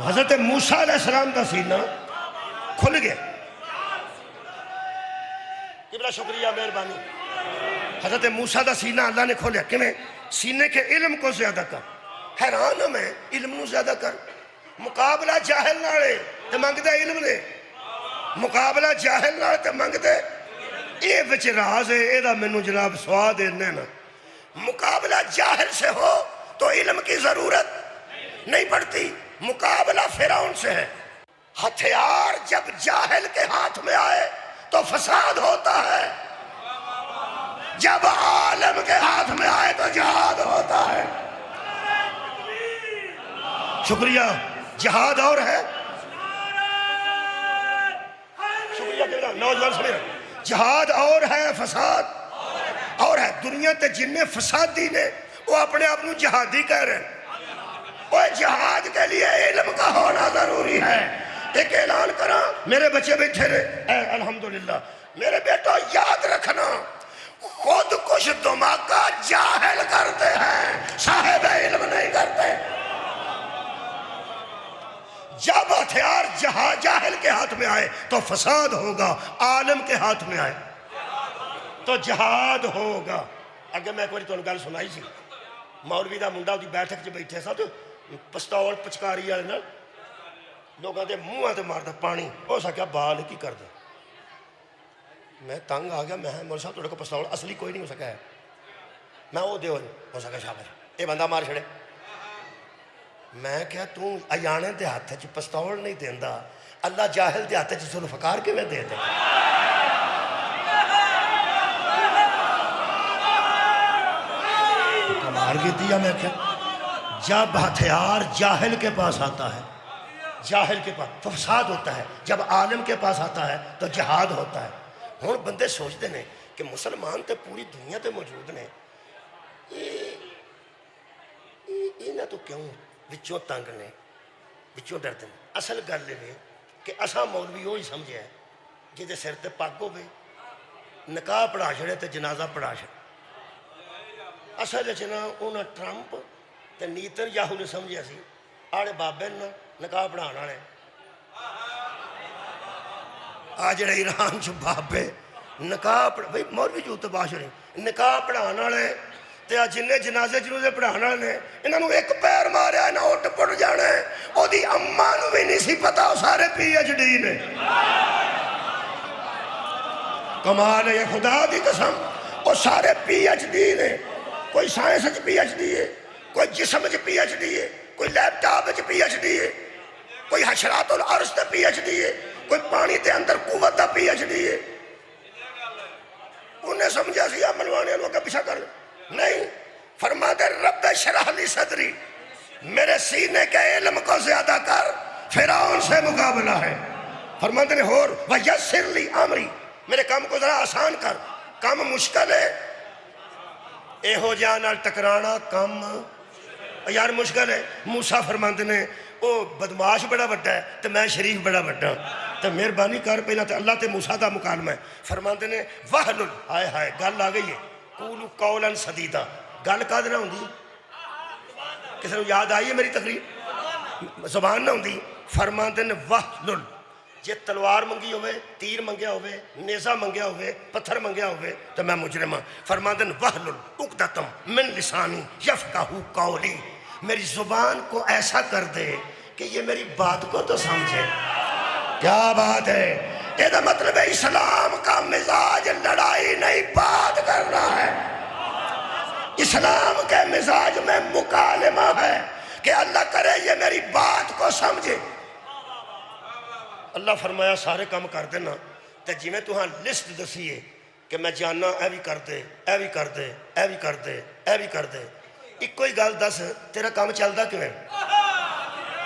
حضرت موسیٰ علیہ السلام دا سینہ کھل گیا۔ قبلہ شکریہ مہربانی۔ حضرت موسیٰ دا سینہ اللہ نے کھولیا، کہ میں سینے کے علم کو زیادہ کر۔ حیران ہوں میں، علم نو زیادہ کر۔ مقابلہ جاہل نالے تے منگ دے علم نے، مقابلہ جاہل نالے تے منگ دے۔ یہ بچ راز ہے، اے دا منو جناب سواد دینے نا۔ مقابلہ جاہل سے ہو تو علم کی ضرورت نہیں پڑتی، مقابلہ فرعون سے ہے۔ ہتھیار جب جاہل کے ہاتھ میں آئے تو فساد ہوتا ہے، جب عالم کے ہاتھ میں آئے تو جہاد ہوتا ہے۔ شکریہ۔ جہاد اور ہے، شکریہ کہ نوجوان سمجھ رہے، جہاد اور ہے، فساد اور ہے۔ دنیا تے جن میں فسادی نے وہ اپنے آپ نو جہادی کہہ رہے ہیں۔ وہ جہاد کے لیے علم کا ہونا ضروری ہے۔ ایک اعلان کرا، میرے بچے بیٹھے رہے، اے الحمدللہ میرے بیٹو یاد رکھنا، خود کچھ دھماکہ جاہل کرتے ہیں، صاحب علم نہیں کرتے۔ جب ہتھیار جاہل کے ہاتھ میں آئے تو فساد ہوگا، عالم کے ہاتھ میں آئے تو جہاد ہوگا۔ اگر میں ایک بار تو گل سنائی سی، مولوی دا منڈا دی بیٹھک چ بیٹھے سا تو پستول پچکاری والے نال لوگوں کے منہ سے مارتا پانی. ہو سکیا بال کی کردا. میں تنگ آ گیا. میں مول صاحب تھوڑے کو پستول اصلی کوئی نہیں ہو سکا ہے. میں وہ دیو ہو سکا شاباش یہ بندہ مار چھڑے. میں کیا تو ایانے دے ہاتھ چ پستول نہیں دیندا, اللہ جاہل دے ہاتھ چ ذوالفقار کیویں دے دے؟ کمال کی دیا. میں کیا جب ہتھیار جاہل کے پاس آتا ہے, جاہل کے پاس فساد ہوتا ہے, جب عالم کے پاس آتا ہے تو جہاد ہوتا ہے. ہوں بندے سوچتے ہیں کہ مسلمان تے پوری دنیا تے موجود نے, یہ تو کیوں وچوں تنگ نے, وچوں ڈرتے ہیں. اصل گل یہ کہ اساں مولوی وہی سمجھے ہے جہدے سر تے پگ ہوے, نکاح پڑھا چھڑے تے جنازہ پڑھا چھڑے. اصل نا انہاں ٹرمپ تے نیتن یاہو نے سمجھیا سی آڑے بابے نا نکاح پڑھان والے. آ جڑے ایران چ بابے نکاح بھائی مولوی جو تو باش نہیں نکاح پڑھان والے تے جن جنازے جنوزے پڑھان والے نے انہاں نوں ایک پیر ماریا نہ اٹھ پڑ جانا ہے. او دی اماں نوں بھی نہیں سی پتا وہ سارے پی ایچ ڈی نے. کمال ہے خدا دی قسم, وہ سارے پی ایچ ڈی نے. کوئی سائنس چ پی ایچ ڈی ہے, کوئی جسم چ پی ایچ ڈی ہے, کوئی لیپ ٹاپ چ پی ایچ ڈی ہے, کوئی حشرات الارض تے پی ایچ ڈی ہے, کوئی پانی دے اندر قوت دا پی ایچ ڈی ہے. انہیں سمجھا سی ملوانے لوگ پیچھا کر نہیں. فرماتے رب اشرح لی صدری, میرے سینے کے علم کو زیادہ کر, فرعون سے مقابلہ ہے. فرماتے ہیں اور ویسر لی امری, میرے کام کو ذرا آسان کر, کام مشکل ہے. اے ہو جان ٹکرانا کام یار مشکل ہے. موسیٰ فرماتے ہیں او بدماش بڑا بڑا ہے تو میں شریف بڑا بڑا, تو مہربانی کر پہلا تو اللہ تے موسیٰ دا مکالمہ ہے. فرماتے ہیں وحلل, ہائے ہائے گل آ گئی ہے, قولوا قولا سدیدا. گل کا نہ ہوندی, کسی نے یاد آئی ہے میری تقریر, زبان نہ ہوندی. فرماتے ہیں وحلل, جے تلوار منگی ہوئے, تیر منگیا ہوئے, نیزہ منگیا ہوئے, پتھر منگیا ہوئے تو میں مجرم ہوں. فرماتے ہیں وحلل عقدۃ من لسانی یفقہوا قولی, میری زبان کو ایسا کر دے کہ یہ میری بات کو تو سمجھے. کیا بات ہے. یہ مطلب ہے اسلام کا مزاج لڑائی نہیں بات کرنا ہے. اسلام کے مزاج میں مکالمہ ہے کہ اللہ کرے یہ میری بات کو سمجھے. اللہ فرمایا سارے کام کر دینا تے جی میں تہاں لسٹ دسیے کہ میں جاننا اے بھی کر دے, اے بھی کر دے, اے بھی کر دے, اے بھی کر دے. ایک کوئی گل دس تیرا کام چلتا کیوں ہے؟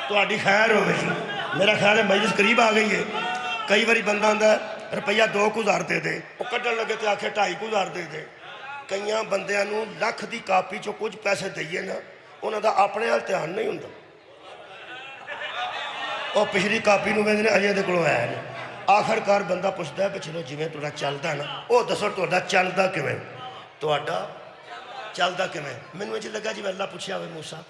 تہاڈی خیر ہوے. میرا خیال ہے مجلس قریب آ گئی ہے. کئی باری بندہ آندا ہے روپیہ 2,000 دے دے, وہ کڈن لگے تے آکھے 2,500 دے دے. کئیاں بندیاں نوں لکھ دی کاپی چوں کچھ پیسے دئیے نا, انہاں دا اپنے حال دھیان نہیں ہوندا. وہ پچھلی کاپی نوں ویندے نے اجے دے کولوں ہے نہیں. آخر کار بندہ پوچھدا ہے چلو جویں تہاڈا چلدا نا وہ دسو تہاڈا چلدا کیویں, تہاڈا چلدا کیویں. مینوں انج لگا جی اللہ پوچھیا ہوئے موسیٰ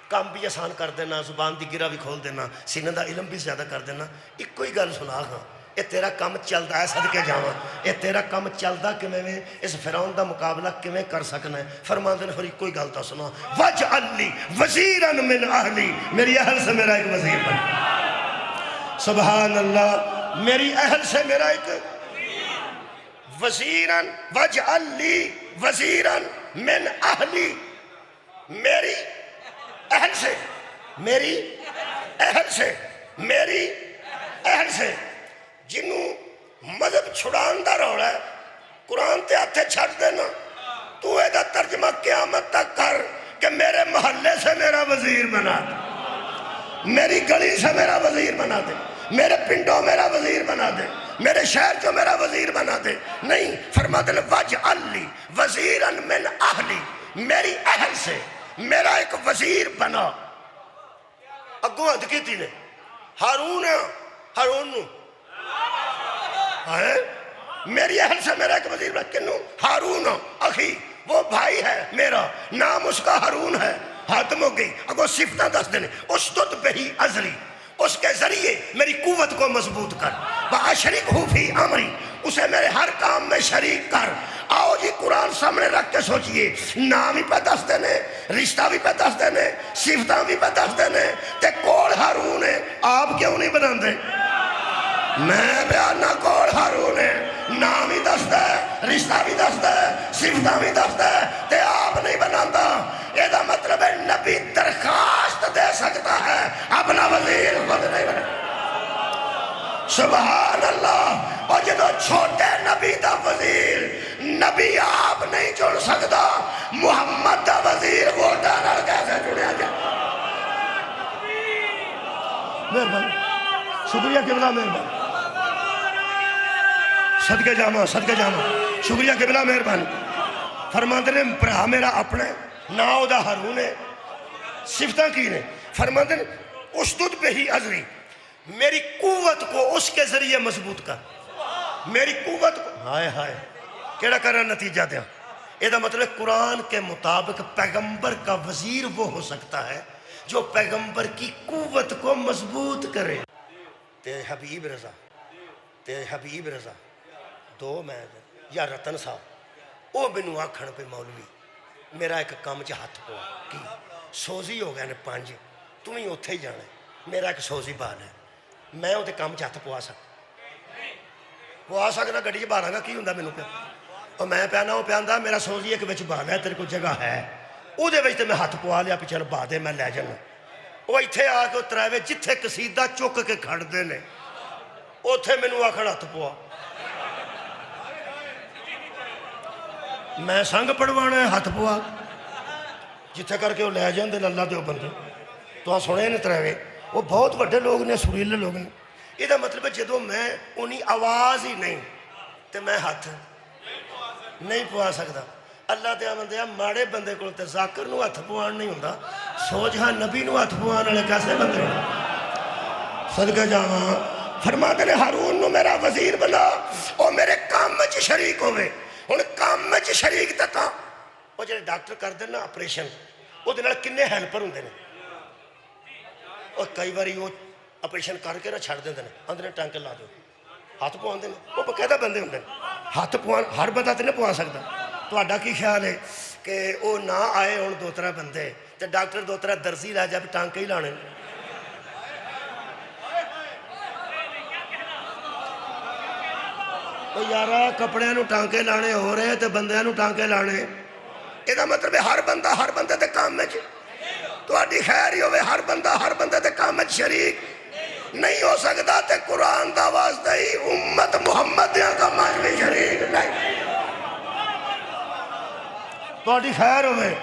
کام بھی آسان کر دینا, زبان دی گرہ بھی کھول دینا, سینے دا علم بھی زیادہ کر دینا. ایک کوئی گل سنا ہاں, یہ تیرا کام چلدا ہے صدقے جاواں, یہ تیرا کام چلدا کیویں وے, اس فرعون دا مقابلہ کیویں کر سکنا ہے. فرماندے نے پھر ایک کوئی گل تو سنا, وجعل لی وزیرا من اہلی, میری اہل سے میرا ایک وزیر بن. سبحان اللہ, میری اہل سے میرا ایک وزیرا, وجعل لی وزیرا من اہلی, میری اہل سے, میری اہل سے, میری اہل سے. جنوں مذہب چھڑان دا روڑا ہے قرآن تے ہاتھے چھڑ دینا, تو اے دا ترجمہ قیامت تک کر کہ میرے محلے سے میرا وزیر بنا دے, میری گلی سے میرا وزیر بنا دے, میرے پنڈوں میرا وزیر بنا دے, میرے شہر جو میرا وزیر بنا دے. نہیں, فرماتے ہیں وجعل لی وزیرا من اہلی, میری اہل سے میرا ایک وزیر بنا. اگوں حد کیتی نے ہارون, ہارون میری اہل سے میرا ایک وزیر بنا. کنوں؟ ہارون اخی, وہ بھائی ہے میرا, نام اس کا ہارون ہے. ختم ہو گئی. اگو صفتہ دس دینے, اشدد بہی ازری, اس کے ذریعے میری قوت کو مضبوط کر. وَأَشْرِكْهُ فِي أَمْرِي, اسے میرے ہر کام میں شریک کر. آؤ جی قرآن سامنے رکھ کے سوچئے, نام ہی پہ دس دینے, رشتہ بھی پہ دس دینے, صفتہ بھی پہ دس دینے, تے کول ہارون ہے, آپ کیوں نہیں بنا دے؟ میں بیانہ کول ہارون ہے، نام ہی دستا ہے، رشتہ بھی دستا ہے، صفتہ بھی دستا ہے، تے آپ نہیں بناتا۔ یہ دا مطلب ہے نبی درخواست دے سکتا ہے، اپنا وزیر خود نہیں بنا۔ سبحان اللہ۔ اور جدو چھوٹے نبی دا وزیر نبی آپ نہیں چن سکتا، محمد دا وزیر ووٹاں نال کیسے چنیا جائے؟ مہربانی، شکریہ قبلہ، مہربانی، صدقے جاما، صدقے جاما، شکریہ قبلہ، مہربانی۔ فرماندے نے برا میرا اپنے ناؤ دا ہارون ہے، صفتہ کی نے، فرماندے نے اشدد پہ ہی ازری، میری قوت کو اس کے ذریعے مضبوط کر، میری قوت کو، ہائے ہائے کیڑا کرنا نتیجہ دیا؟ یہ دا مطلب قرآن کے مطابق پیغمبر کا وزیر وہ ہو سکتا ہے جو پیغمبر کی قوت کو مضبوط کرے۔ تے حبیب رضا، تے حبیب رضا دو میں یا رتن صاحب او بنو آکھن پہ مولوی میرا ایک کام چ ہاتھ پوا کی سوزی ہو گیا نے 5 تم ہی اتھے ہی جانا ہے، میرا ایک سوزی بال ہے، میں وہ کام چ ہاتھ پوا سکنا گڈی چ بالاں گا کی ہوں مینوں پہ، اور میں پیانا وہ پیاندہ میرا سوزی ایک بچ بال ہے، تیرے کو جگہ ہے وہ دے میں ہاتھ پوا لیا پچھل با دے میں لے جانا، وہ اتھے آ کے اتراوے جتھے قصیدہ چک کے کھڑ دے نے اتھے مینوں آکھن ہاتھ پوا، میں سنگ پڑھوانا ہے ہاتھ پوا، جتھے کر کے وہ لے جاندے اللہ دے بندے تو سنے نے تراوے، وہ بہت بڑے لوگ نے، سریلے لوگ نے۔ یہ دا مطلب ہے جدو میں انہی آواز ہی نہیں تے میں ہاتھ نہیں پوا سکتا۔ اللہ دیا بندیا ماڑے بندے کو تے ذاکر نو ہاتھ پوان نہیں ہوندہ، سوچ ہاں نبی نو ہاتھ پوان والے کیسے بندے ہوں؟ صدقہ جاواں فرماتے نے ہارون نو میرا وزیر بنا اور میرے کام میں شریک ہوئے۔ ہن کام میں شریک تکا وہ جڑے ڈاکٹر کر دینا آپریشن وہ دے نال کنے ہیلپر ہوندے نے، اور کئی باری وہ آپریشن کر کے نہ چھڑ دیندے نے، اندر ٹانکے لا دو ہاتھ پوان دے، وہ بقاعدہ بندے ہوندے نے، ہاتھ پوان ہر بندہ تے نہیں پوا سکتا۔ تہاڈا کی خیال ہے کہ وہ نہ آئے ہن 2-3 بندے تے ڈاکٹر 2-3 درزی لے جا بھی ٹانکے ہی لانے، یارا کپڑے نو ٹانکے لانے ہو رہے تے بندے نو ٹانکے لانے، یہ دا مطلب ہے ہر بندہ ہر بندے دے کام میں تہاڈی خیر ہی ہوئے، ہر بندہ ہر بندے دے کام میں شریک نہیں ہو سکتا، تے قرآن دا واسطہ ہی امت محمد دیاں کاماں میں شریک نہیں، تہاڈی خیر ہوئے۔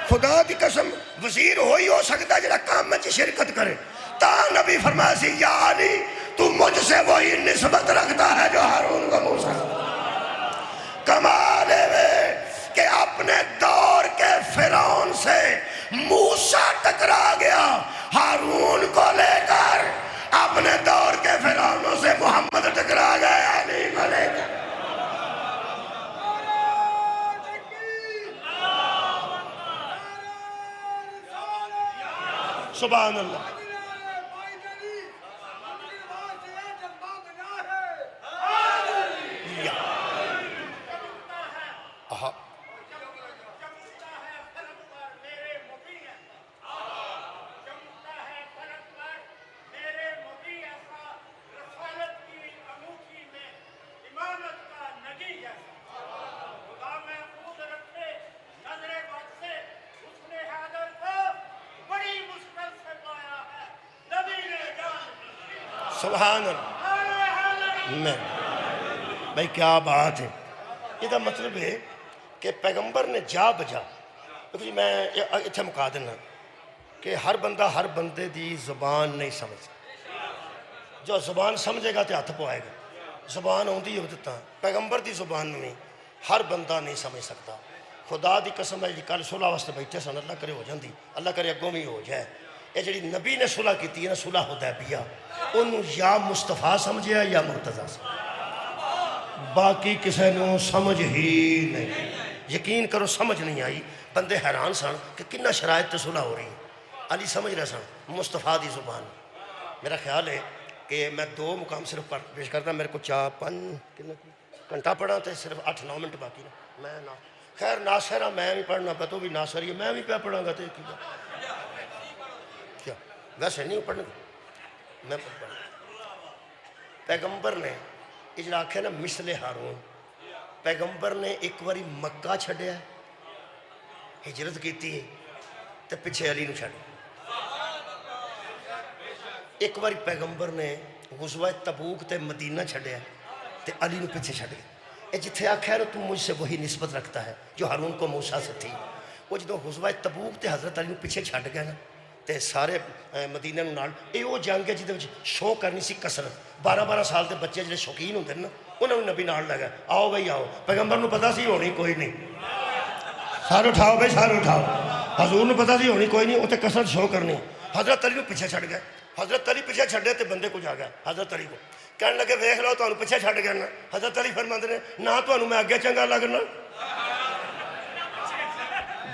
خدا دی قسم وزیر ہوئی ہو سکتا جڑا کام میں شرکت کرے، تا نبی فرمایا سی یا علی تو مجھ سے وہی نسبت رکھتا ہے جو ہارون کو موسیٰ، کمال ہے کہ اپنے دور کے فرعون سے موسیٰ ٹکرا گیا، ہارون کو لے کر اپنے دور کے فرعونوں سے محمد ٹکرا گیا علی کو لے کر۔ سبحان اللہ۔ سبحان اللہ۔ میں بھائی کیا بات ہے، یہ دا مطلب ہے کہ پیغمبر نے جا بجا، دیکھو جی میں اتھے مکا دینا کہ ہر بندہ ہر بندے دی زبان نہیں سمجھ، جو زبان سمجھے گا تے ہاتھ پوائے گا، زبان ہوندی ہو دیتا پیغمبر دی زبان میں ہر بندہ نہیں سمجھ سکتا۔ خدا دی قسم ہے جی کل صلح واسطے بیٹھے سن، اللہ کرے ہو جاندی، اللہ کرے اگوں بھی ہو جائے۔ یہ جڑی نبی نے صلح کی ہے نا، صلح حدیبیہ، انہوں یا مصطفیٰ سمجھیا یا مرتضیٰ سمجھیا، باقی کسے نو سمجھ ہی نہیں، یقین کرو سمجھ نہیں آئی۔ بندے حیران سن کہ کنہ شرائط تے صلح ہو رہی ہے، علی سمجھ رہے سن مصطفیٰ دی زبان۔ میرا خیال ہے کہ میں 2 مقام صرف پیش کرتا، میرے کو 4-5 گھنٹہ پڑھا تے صرف 8-9 منٹ باقی نا، میں نہ خیر ناصر ہاں، میں بھی پڑھنا پہ تو بھی ناصر ہی، میں بھی پہ پڑھا گا تے کیا ویسے نہیں پڑھنے میں پیغمبر نے یہ جڑا آخیا نا مثل ہارون، پیغمبر نے ایک باری مکہ چھڈیا، ہجرت کی تے پیچھے علی نو چھڈ، ایک باری پیغمبر نے غزوہ تبوک تے مدینہ چھڈیا تے علی نو پیچھے چھڈ گیا۔ اے جتھے آخیا نا تو مجھ سے وہی نسبت رکھتا ہے جو ہارون کو موسیٰ سے تھی، وہ جدو غزوہ تبوک تے حضرت علی نو پیچھے چھڈ گیا نا تے سارے مدینہ نو نال، اے وہ جنگ ہے جہدے وچ شو کرنی سی کسرت، 12 سال دے بچے جڑے شوقین ہوندے نا انہوں نے نبی نال لگا، آؤ بھائی آؤ، پیغمبر نو پتا سی ہونی کوئی نہیں، سار اٹھاؤ بھائی سار اٹھاؤ، حضور نو پتا سی ہونی کوئی نہیں، اتنے کسرت شو کرنی، حضرت علی نو پیچھے چھڈ گئے، حضرت علی پیچھے چھڈے تے بندے کچھ آ گیا حضرت علی کو کہنے لگے ویکھ لو تمہیں پیچھے چھڈ گیا نا، حضرت علی فرماندے نے نہ تمہیں میں اگے چنگا لگنا،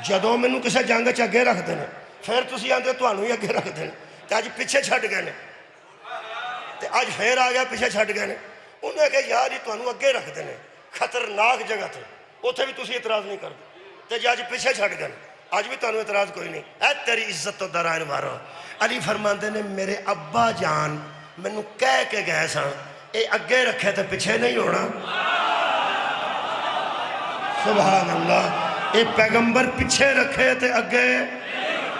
جدوں مینوں کسے جنگ چ اگے رکھ دینا پھر تسی آندے تمہیں ہی اگے رکھ دینا، تے اج پیچھے چھڈ گئے نے تے اج پھر آ گیا پیچھے چھڈ گئے نے، انہوں نے کہا یار یہ تمہیں اگے رکھ دینے خطرناک جگہ تے اتنے بھی تسی اعتراض نہیں کرتے، تے جے اج پیچھے چھڈ گئے اج بھی تمہیں اعتراض کوئی نہیں، اے تیری عزت تو درائن مارو۔ علی فرماندے نے میرے ابا جان مینوں کہہ کے گئے سن اے اگے رکھے تے پیچھے نہیں ہونا، سبحان اللہ، اے پیغمبر پیچھے رکھے تے اگے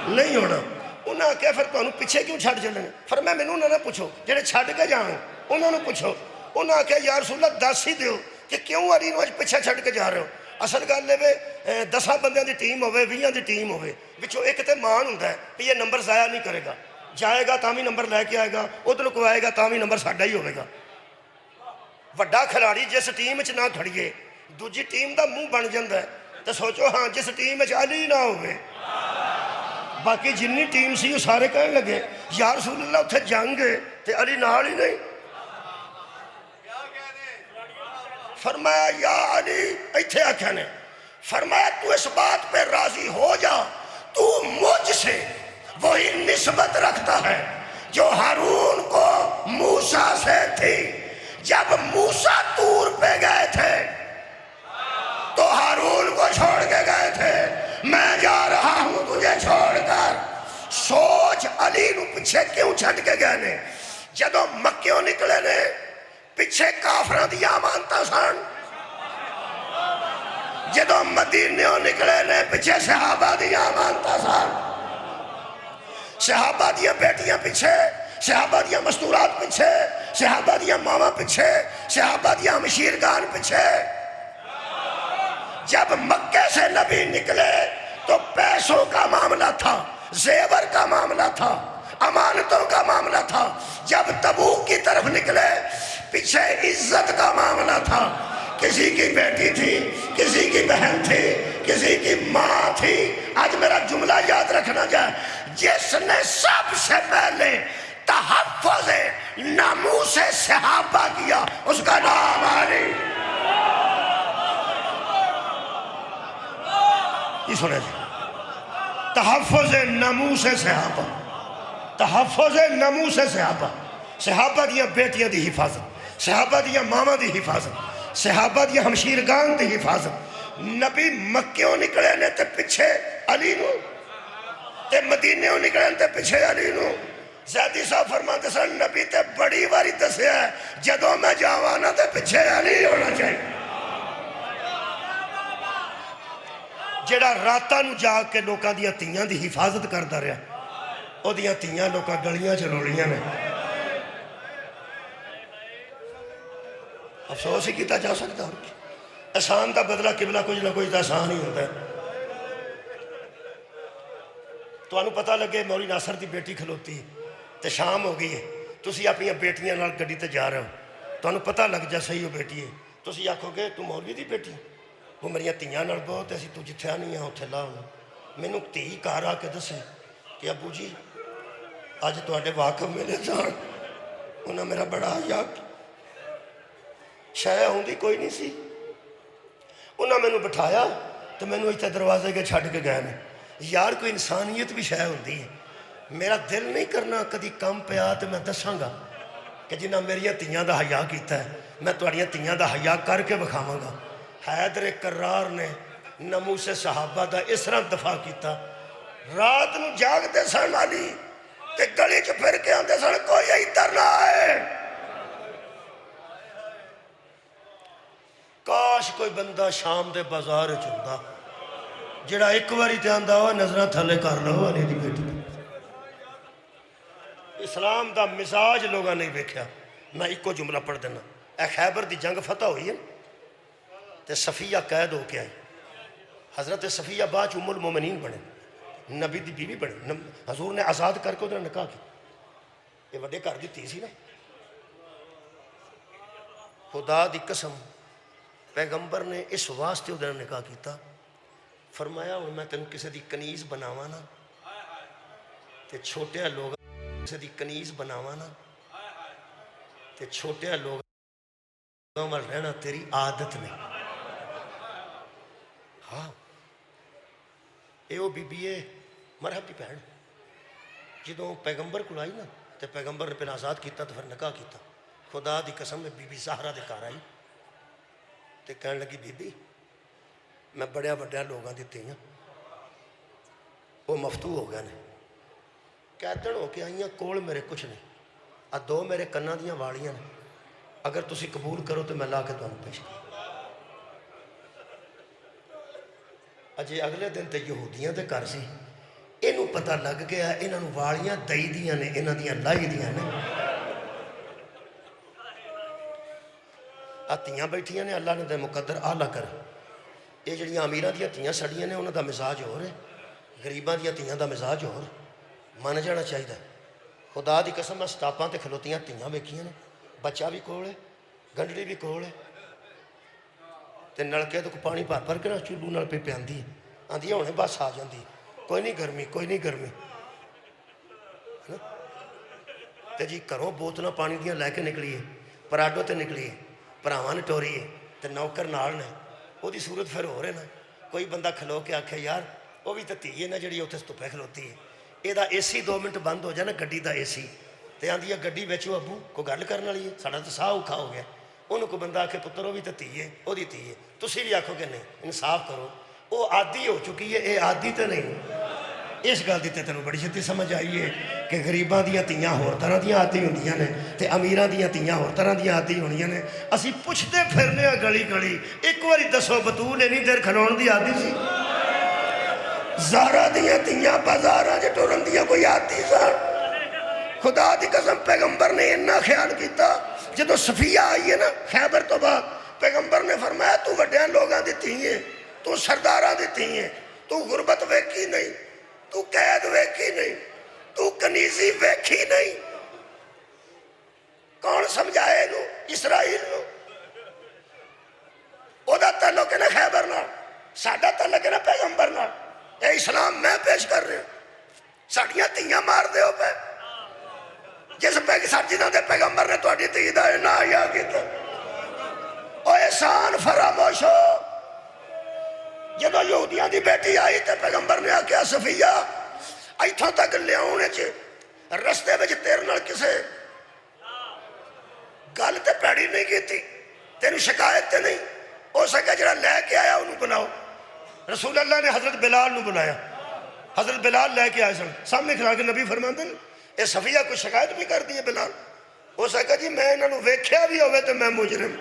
نہیں ہونا۔ انہاں کہا پھر تمہیں پیچھے کیوں چھڈ چلے؟ فرمایا مینوں نہ پوچھو، جڑے چھڈ کے جان انہوں نے پوچھو۔ انہاں کہا یا رسول اللہ دس ہی دیو کہ کیوں علی نو اج پیچھے چھڈ کے جا رہے ہو؟ اصل گل ہے 10 بندیاں دی ٹیم ہوے 20 دی ٹیم ہوے وچوں ایک تے مان ہوندا ہے کہ یہ نمبر ضائع نہیں کرے گا، جائے گا تاں بھی نمبر لے کے آئے گا، ادھر کو آئے گا تاں بھی نمبر ساڈا ہی ہوے گا۔ وڈا کھلاڑی جس ٹیم وچ نہ کھڑیے دوجی ٹیم دا منہ بن جاندا ہے، تے سوچو ہاں جس ٹیم وچ علی نہ ہوے باقی جنی ٹیم سی وہ سارے کہنے لگے یا رسول اللہ اتھے جنگ ہے تے علی نال ہی نہیں۔ فرمایا یا علی ایتھے آکھیا نے، فرمایا تو اس بات پہ راضی ہو جا تو مجھ سے وہی نسبت رکھتا ہے جو ہارون کو موسیٰ سے تھی، جب موسیٰ طور پہ گئے تھے تو ہارون کو چھوڑ کے گئے تھے، میں جا رہا ہوں تجھے چھوڑ کر، سوچ علی نو پیچھے کیوں چھڈ کے گئے نے؟ جدو مکیوں نکلے نے پیچھے کافراں دیا مانتا سن، جدو مدینیوں نکلے نے پیچھے صحابہ دیا مانتا سن، صحابہ دیا بیٹیاں پیچھے، صحابہ دیا مستورات پیچھے، صحابہ دیا ماما پیچھے، صحابہ دیا مشیرگان پیچھے۔ جب مکے سے نبی نکلے تو پیسوں کا معاملہ تھا، زیور کا معاملہ تھا، امانتوں کا معاملہ تھا۔ جب تبوک کی طرف نکلے پیچھے عزت کا معاملہ تھا، کسی کی بیٹی تھی، کسی کی بہن تھی، کسی کی ماں تھی۔ آج میرا جملہ یاد رکھنا جائے، جس نے سب سے پہلے تحفظ ناموس صحابہ کیا اس کا نام علی۔ یہ سنے جی، تحفظ ناموس صحابہ، تحفظ ناموس صحابہ، صحابہ دیا بیٹیاں دی حفاظت، صحابہ دیا ماما دی حفاظت، صحابہ دیا ہمشیرگان دی حفاظت۔ نبی مکیوں نکلے نے تے پیچھے علی نو، تے مدینیوں نکلے نے تے پیچھے علی نو۔ زیدی صاحب فرماتے سن نبی تے بڑی واری دسیا ہے جدوں میں جاوانا تے پیچھے علی ہونا چاہیے۔ جڑا راتاں نو جا کے لوکاں دیا تیاں دی حفاظت کردا رہا، او دیاں تیاں لوکاں گلیاں چ رولیاں نے۔ افسوس ہی کیتا جا سکتا ہوں، احسان دا بدلہ قبلہ کچھ نہ کچھ احسان ہی ہوتا ہے۔ تو انہوں پتہ لگے مولوی ناصر دی بیٹی کھلوتی تے شام ہو گئی ہے، تسی اپنی بیٹیاں نال گڈی تے جا رہے ہو، تو انہوں پتہ لگ جا صحیح ہو بیٹی ہے، تسی آکھو گے تو مولوی دی بیٹی وہ میری تیاں نال بہت ایسی تو جتھے آنی ہے اتھے لا ہونا۔ مینوں تی گھر آ کے دسے کہ ابو جی اج تواڈے واقف ملے جان، انہاں میرا بڑا حیا شے ہوندی کوئی نہیں سی، انہاں مینوں بٹھایا تو مینوں اتنے دروازے کے چھڈ کے گئے نے۔ یار کوئی انسانیت بھی شے ہوندی ہے، میرا دل نہیں کرنا کدی کم پیا تو میں دساں گا کہ جنہاں میری تیاں دا حیا کیتا ہے میں تواڈیاں تیاں دا حیا کر کے بکھاواں گا۔ حیدر کرار نے ناموس صحابہ دا اس طرح دفاع کیتا، رات نو جاگ دے سن علی تے گلی چ پھر کے آندے سن کوئی ایتھے کوئی بندہ شام دے بازار چلتا جڑا ایک باری تے آندا ہوا نظراں تھلے کر لو والی دی بیٹی اسلام دا مزاج لوگاں نہیں ویکھیا میں ایک جملہ پڑھ دینا اے خیبر دی جنگ فتح ہوئی ہے تے صفیہ قید ہو کے آئی حضرت صفیہ بعد ام المومنین بنے نبی دی بیوی بنے حضور نے آزاد کر کے ادھر نکاح کی یہ وڈے گھر دی تھی سی نا خدا دی قسم پیغمبر نے اس واسطے ادھر نکاح کیتا فرمایا ہوں میں تینوں کسی دی کنیز بناواں نا تے چھوٹے لوگ کسی دی کنیز بناواں نا تے چھوٹے لوگ رہنا تیری عادت نہیں ہاں اے او بی بی اے مرحب دی بہن جدوں پیغمبر کو آئی نا تے پیغمبر نے پہلے آزاد کیتا تو پھر نکاح کیتا خدا دی قسم میں بی بی زہرا دے گھر آئی تے کہنے لگی بی بی میں بڑیا بڑیا لوگاں دیتے ہیں وہ مفتو ہو گئے نے قیدن ہو کے آئیاں کول میرے کچھ نہیں دو میرے کناں دیاں واڑیاں نے اگر تسی قبول کرو تو میں لا کے تمہیں پیش کروں اجے اگلے دن تے یہودیاں دے گھر سی اینوں پتہ لگ گیا انہاں نوں واڑیاں دئی دیاں نے انہاں دیاں لائی دیاں نے تیاں بیٹھیاں نے اللہ نے دے مقدر آلہ کر یہ جڑیاں امیراں دیاں تیاں سڑیاں نے انہاں دا مزاج ہو رہے غریباں دیاں تیاں دا مزاج ہو رہے مان جانا چاہیے خدا دی قسم میں سٹاپاں تے کھلوتیاں تیاں ویکھیاں نے بچہ بھی کول ہے گنڈڑی بھی کول ہے تے نلکے تو پانی بھر بھر کے نا چولو نال پہ پیاندی ہے آندی ہونے بس آ جاندی کوئی نہیں گرمی کوئی نہیں گرمی تے جی گھروں بوتلاں پانی دیاں لے کے نکلیے پراڈو تے نکلیے ਭਰਾਵਾਂ ਨੇ ਟੋਰੀ ਹੈ ਤੇ ਨੌਕਰ ਨਾਲ ਨੇ ਉਹਦੀ ਸੂਰਤ ਫਿਰ ਹੋ ਰਹੇ ਨਾ ਕੋਈ ਬੰਦਾ ਖਲੋ ਕੇ ਆਖੇ ਯਾਰ ਉਹ ਵੀ ਤਾਂ ਧੀ ਹੈ ਨਾ ਜਿਹੜੀ ਉੱਥੇ ਧੁੱਪੇ ਖਲੋਤੀ ਹੈ ਇਹਦਾ ਏਸੀ 2 ਮਿੰਟ ਬੰਦ ਹੋ ਜਾਣਾ ਗੱਡੀ ਦਾ ਏਸੀ ਤੇ ਆਂਦੀ ਹੈ ਗੱਡੀ ਵਿੱਚ ਉਹ ਅੱਬੂ ਕੋਈ ਗੱਲ ਕਰਨ ਵਾਲੀ ਹੈ ਸਾਡਾ ਤਾਂ ਸਾਹ ਔਖਾ ਹੋ ਗਿਆ ਉਹਨੂੰ ਕੋਈ ਬੰਦਾ ਆਖੇ ਪੁੱਤਰ ਉਹ ਵੀ ਤਾਂ ਧੀ ਹੈ ਉਹਦੀ ਧੀ ਹੈ ਤੁਸੀਂ ਵੀ ਆਖੋਗੇ ਨਹੀਂ ਇਨਸਾਫ ਕਰੋ ਉਹ ਆਦੀ ਹੋ ਚੁੱਕੀ ਹੈ ਇਹ ਆਦੀ ਤਾਂ ਨਹੀਂ اس گل دی تے تینوں بڑی چھتی سمجھ آئی ہے کہ غریباں دیاں تیاں ہور طرح دیاں آتی ہوندیاں نے تے امیراں دیاں تیاں ہور طرح دیاں آتی ہونیاں نے اسی پوچھتے پھرنے گلی گلی ایک واری دسو بطول اینی دیر کھلون دی آتی سی زہرا دیاں تیاں بازاراں جے ٹورن دیاں کوئی آتی سا خدا دی قسم پیغمبر نے اتنا خیال کیتا جدو صفیہ آئی ہے نا خیبر تو بعد پیغمبر نے فرمایا تو وڈیاں لوگاں دیتی ہیں تو سرداراں دیتی ہیں تو غربت ویکھی نہیں تو قید ویکھی نہیں تو کنیزی ویکھی نہیں کون سمجھائے انہوں اسرائیل نو او دا تعلق ہے نا خیبر نال ساڈا تعلق ہے نا پیغمبر نال اے اسلام میں پیش کر رہے ہوں ساڑیاں تیاں مار دے ہو پہ جس جنہاں دے پیغمبر نے تواڈی تی دا نہ یا کیتا او احسان فراموش ہو جدو یہودیاں دی بیٹی آئی تے پیغمبر نے آکیا صفیہ ایتھوں تک لے آنے چھے رستے بچ تیر نال کسے گل تے پیڑی نہیں کی تھی تینوں شکایت تے نہیں ہو سکا جڑا لے کے آیا انہوں بلاؤ رسول اللہ نے حضرت بلال نو بلایا حضرت بلال لے کے آئے سن سامنے کھلا کے نبی فرمان دن اے صفیہ کوئی شکایت بھی کر دی ہے بلال ہو سکا جی میں انہوں ویکھیا بھی ہوئے تو میں مجرم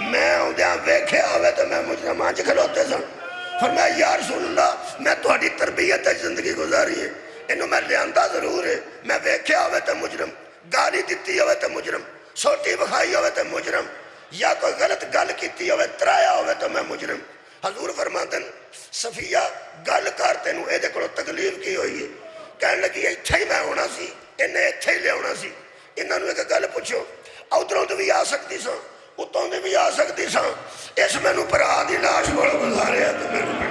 میں اندیاں ویکھیا ہوئے تو میں مجرم آنچ کھلوتے سن فرمایا یا رسول اللہ میں تہاڈی تربیت زندگی گزاری ہے انہوں میں لیاندہ ضرور ہے میں ویکھیا ہوئے تو مجرم گالی دیتی ہوئے تو مجرم سوٹی بخائی ہوئے تو مجرم یا کوئی غلط گل کیتی ہوئے ترایا ہوئے تو میں مجرم حضور فرماندن صفیہ گل کرتے نو اے دے کلو تکلیف کی ہوئی ہے کہنے لگی ایتھے ہی میں ہونا سی انہیں ایتھے ہی لے ہونا سی انہوں نے ایک گل پوچھو ادھروں تو بھی آ سکتی سو اتوں نے بھی آ سکتی سا اس میں نو پرا دی لاش بڑا گزارے تو میں نو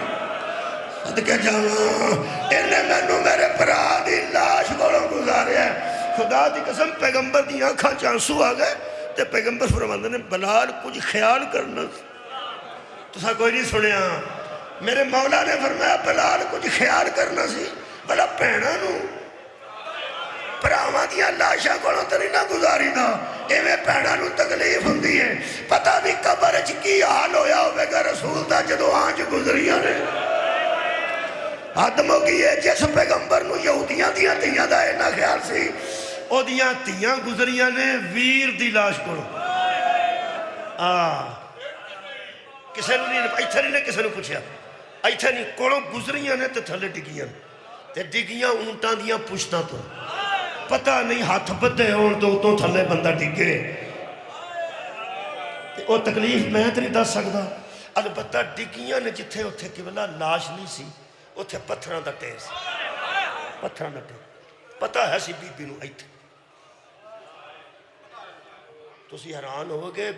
صدقے جاواں انہیں میں نو میرے پرا دی لاش بڑا گزارے خدا دی قسم پیغمبر دی آنکھاں چانسو آ گئے تے پیغمبر فرماندے نے بلال کچھ خیال کرنا تو سا کوئی نہیں سنیا میرے مولا نے فرمایا بلال کچھ خیال کرنا سی بلا پہنا نو پراواں دیاں لاشاں کولوں تے نہ گزاری دا ایویں بھੈਣਾਂ نو تکلیف ہوندی ہے پتہ نہیں قبر وچ کی حال ہویا ہوے گا رسول دا جدوں آنچ گزریاں نے حد مکی ہے جس پیغمبر نو یہودیاں دیاں تیاں دا اینا خیال سی او دیاں تیاں گزریاں نے ویر دی لاش کولوں ਕਿਸੇ ਨੂੰ ਨਹੀਂ, ਇੱਥੇ ਨਹੀਂ ਨੇ ਕਿਸੇ ਨੂੰ ਪੁੱਛਿਆ, ਇੱਥੇ ਨਹੀਂ, ਕੋਲੋਂ ਗੁਜ਼ਰੀਆਂ ਨੇ ਤੇ ਥੱਲੇ ਡਿੱਗੀਆਂ ਤੇ ਡਿੱਗੀਆਂ ਊਂਟਾਂ ਦੀਆਂ ਪੁਸ਼ਤਾਂ ਤੋਂ। ਪਤਾ ਨਹੀਂ ਹੱਥ ਬੱਧੇ ਹੋਣ ਤੋਂ ਉਤੋਂ ਥੱਲੇ ਬੰਦਾ ਡਿੱਗੇ ਤੇ ਉਹ ਤਕਲੀਫ ਮੈਂ ਤੇ ਨਹੀਂ ਦੱਸ ਸਕਦਾ। ਅਲਬੱਤਾ ਡਿੱਗੀਆਂ ਨੇ ਜਿੱਥੇ, ਉੱਥੇ ਕਿਵਲਾ ਲਾਸ਼ ਨਹੀਂ ਸੀ, ਉੱਥੇ ਪੱਥਰਾਂ ਦਾ ਢੇਰ ਸੀ, ਪੱਥਰਾਂ ਦਾ ਢੇਰ। ਪਤਾ ਹੈ ਸੀ ਬੀਬੀ ਨੂੰ ਇੱਥੇ। ਤੁਸੀਂ ਹੈਰਾਨ ਹੋਵੋਗੇ,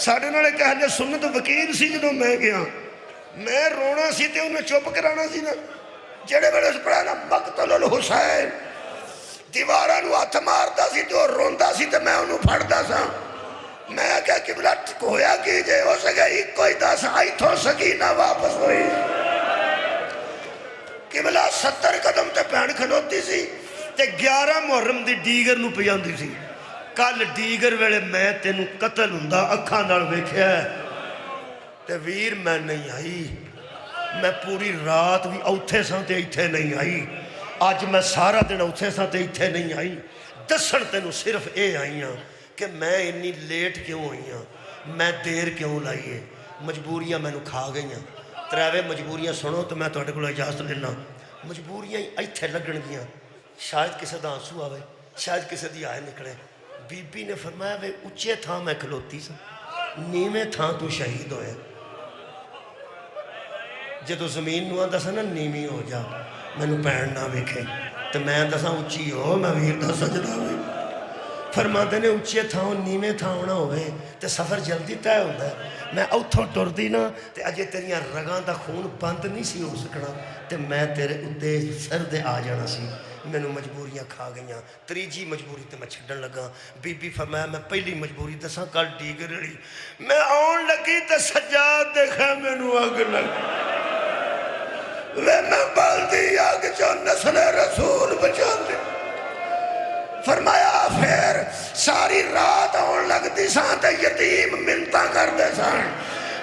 ਸਾਡੇ ਨਾਲ ਇੱਕ ਅਹਲੇ ਸੁਨਨਤ ਵਕੀਲ ਸੀ, ਜਦੋਂ ਮੈਂ ਗਿਆ ਮੈਂ ਰੋਣਾ ਸੀ ਤੇ ਉਹਨੇ ਚੁੱਪ ਕਰਾਉਣਾ ਸੀ ਨਾ। ਜਿਹੜੇ ਵੇਲੇ ਪੜਿਆ ਨਾ ਮਕਤਲ ਹੁਸੈਨ, ਦੀਵਾਰਾਂ ਨੂੰ ਹੱਥ ਮਾਰਦਾ ਸੀ ਤੇ ਉਹ ਰੋਂਦਾ ਸੀ ਤੇ ਮੈਂ ਉਹਨੂੰ ਫੜਦਾ ਸਾਂ। ਮੈਂ ਕਿਹਾ ਕਿਬਲਾ ਹੋਇਆ ਕੀ ਜੇ? ਹੋ ਸਕਿਆ ਇੱਕੋ ਹੀ ਦੱਸ, ਇੱਥੋਂ ਸਕੀਨਾ ਵਾਪਸ ਹੋਈ। ਕਿਬਲਾ 70 ਕਦਮ ਤੇ ਭੈਣ ਖਲੋਤੀ ਸੀ ਤੇ 11 ਮੁਹਰਮ ਦੀ ਡੀਗਰ ਨੂੰ ਪਜਾਉਂਦੀ ਸੀ। ਕੱਲ ਡੀਗਰ ਵੇਲੇ ਮੈਂ ਤੈਨੂੰ ਕਤਲ ਹੁੰਦਾ ਅੱਖਾਂ ਨਾਲ ਵੇਖਿਆ ਤੇ ਵੀਰ ਮੈਂ ਨਹੀਂ ਆਈ। ਮੈਂ ਪੂਰੀ ਰਾਤ ਵੀ ਉੱਥੇ ਸਾਂ ਤੇ ਇੱਥੇ ਨਹੀਂ ਆਈ। ਅੱਜ ਮੈਂ ਸਾਰਾ ਦਿਨ ਉੱਥੇ ਸਾਂ ਤੇ ਇੱਥੇ ਨਹੀਂ ਆਈ। ਦੱਸਣ ਤੈਨੂੰ ਸਿਰਫ ਇਹ ਆਈ ਹਾਂ ਕਿ ਮੈਂ ਇੰਨੀ ਲੇਟ ਕਿਉਂ ਹੋਈ ਹਾਂ, ਮੈਂ ਦੇਰ ਕਿਉਂ ਲਾਈ ਹੈ। ਮਜਬੂਰੀਆਂ ਮੈਨੂੰ ਖਾ ਗਈਆਂ। ਤਰਾਵੇ ਮਜਬੂਰੀਆਂ ਸੁਣੋ ਤਾਂ ਮੈਂ ਤੁਹਾਡੇ ਕੋਲ ਇਜਾਜ਼ਤ ਲੈਣਾ। ਮਜਬੂਰੀਆਂ ਹੀ ਇੱਥੇ ਲੱਗਣਗੀਆਂ। ਸ਼ਾਇਦ ਕਿਸੇ ਦਾ ਆਂਸੂ ਆਵੇ, ਸ਼ਾਇਦ ਕਿਸੇ ਦੀ ਆਏ ਨਿਕਲੇ। ਬੀਬੀ ਨੇ ਫਰਮਾਇਆ ਵੇ ਉੱਚੇ ਥਾਂ ਮੈਂ ਖਲੋਤੀ ਸਾਂ, ਨੀਵੇਂ ਥਾਂ ਤੂੰ ਸ਼ਹੀਦ ਹੋਇਆ। ਜਦੋਂ ਜ਼ਮੀਨ ਨੂੰ ਆਂਦਾ ਸਾਂ ਨਾ ਨੀਵੀਂ ਹੋ ਜਾ, ਮੈਨੂੰ ਭੈਣ ਨਾ ਵੇਖੇ, ਤੇ ਮੈਂ ਦਸਾਂ ਉੱਚੀ ਹੋ, ਮੈਂ ਵੀਰ ਦਾ ਸਜਦਾ ਹੋਵੇ। ਫਰਮਾਉਂਦੇ ਨੇ ਉੱਚੇ ਥਾਂ ਨੀਵੇਂ ਥਾਂ ਆਉਣਾ ਹੋਵੇ ਤੇ ਸਫ਼ਰ ਜਲਦੀ ਤੈਅ ਹੁੰਦਾ। ਮੈਂ ਉੱਥੋਂ ਟੁਰਦੀ ਨਾ ਤੇ ਅਜੇ ਤੇਰੀਆਂ ਰਗਾਂ ਦਾ ਖੂਨ ਬੰਦ ਨਹੀਂ ਸੀ ਹੋ ਸਕਣਾ ਤੇ ਮੈਂ ਤੇਰੇ ਉੱਤੇ ਸਿਰ ਦੇ ਆ ਜਾਣਾ ਸੀ। ਮੈਨੂੰ ਮਜਬੂਰੀਆਂ ਖਾ ਗਈਆਂ। ਤੀਜੀ ਮਜਬੂਰੀ ਤੇ ਮੈਂ ਛੱਡਣ ਲੱਗਾ। ਬੀਬੀ ਫਰਮਾਇਆ ਮੈਂ ਪਹਿਲੀ ਮਜਬੂਰੀ ਦੱਸਾਂ, ਕੱਲ ਡੀਗਰ ਵਾਲੀ ਮੈਂ ਆਉਣ ਲੱਗੀ ਤੇ ਸੱਜਾਦ ਦੇਖਿਆ ਮੈਨੂੰ ਅੱਗ ਲੱਗ। ਵੇ ਮੈਂ ਬਲਦੀ ਅੱਗ ਚੋਂ ਨਸਲ ਰਸੂਲ ਬਚਾਉਂਦੇ। ਫਰਮਾਇਆ ਫਿਰ ਸਾਰੀ ਰਾਤ ਆਉਣ ਲੱਗਦੀ ਸਾਂ ਤੇ ਯਤੀਮ ਮਿੰਨਤਾਂ ਕਰਦੇ ਸਨ,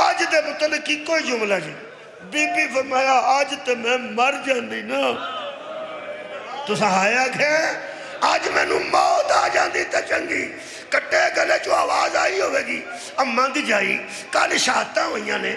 ਅੱਜ ਦੇ ਮੁਤਲਕ ਇੱਕੋ ਹੀ ਜੁਮਲਾ ਜੀ। ਬੀਬੀ ਫਰਮਾਇਆ ਅੱਜ ਤੇ ਮੈਂ ਮਰ ਜਾਂਦੀ ਨਾ। ਤੁਸਾਂ ਆਇਆ ਕਿ ਅੱਜ ਮੈਨੂੰ ਮੌਤ ਆ ਜਾਂਦੀ ਤਾਂ ਚੰਗੀ। ਕੱਟੇ ਗਲੇ ਚੋਂ ਆਵਾਜ਼ ਆਈ ਹੋਵੇਗੀ ਅੰਮਾ ਦੀ ਜਾਈ, ਕੱਲ ਸ਼ਹਾਦਤਾਂ ਹੋਈਆਂ ਨੇ,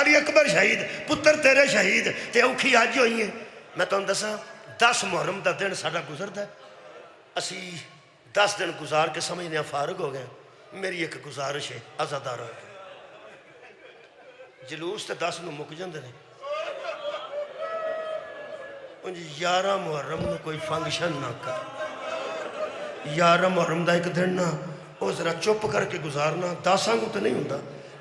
ਅਲੀ ਅਕਬਰ ਸ਼ਹੀਦ, ਪੁੱਤਰ ਤੇਰੇ ਸ਼ਹੀਦ, ਤੇ ਔਖੀ ਅੱਜ ਹੋਈ ਹੈ। ਮੈਂ ਤੁਹਾਨੂੰ ਦੱਸਾਂ 10 ਮੁਹਰਮ ਦਾ ਦਿਨ ਸਾਡਾ ਗੁਜ਼ਰਦਾ, ਅਸੀਂ 10 ਦਿਨ ਗੁਜ਼ਾਰ ਕੇ ਸਮਝਦੇ ਹਾਂ ਫਾਰਗ ਹੋ ਗਏ। ਮੇਰੀ ਇੱਕ ਗੁਜ਼ਾਰਿਸ਼ ਹੈ ਅਜ਼ਾਦਾਰਾਂ, ਜਲੂਸ ਤੇ 10 ਨੂੰ ਮੁੱਕ ਜਾਂਦੇ ਨੇ। 11 ਮੁਹਰਮ ਨੂੰ ਕੋਈ ਫੰਕਸ਼ਨ ਨਾ ਕਰ। 11 ਮੁਹਰਮ ਦਾ ਇੱਕ ਦਿਨ ਨਾ ਉਹ ਜ਼ਰਾ ਚੁੱਪ ਕਰਕੇ ਗੁਜ਼ਾਰਨਾ। 10 ਨੂੰ ਤਾਂ ਨਹੀਂ ਹੁੰਦਾ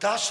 10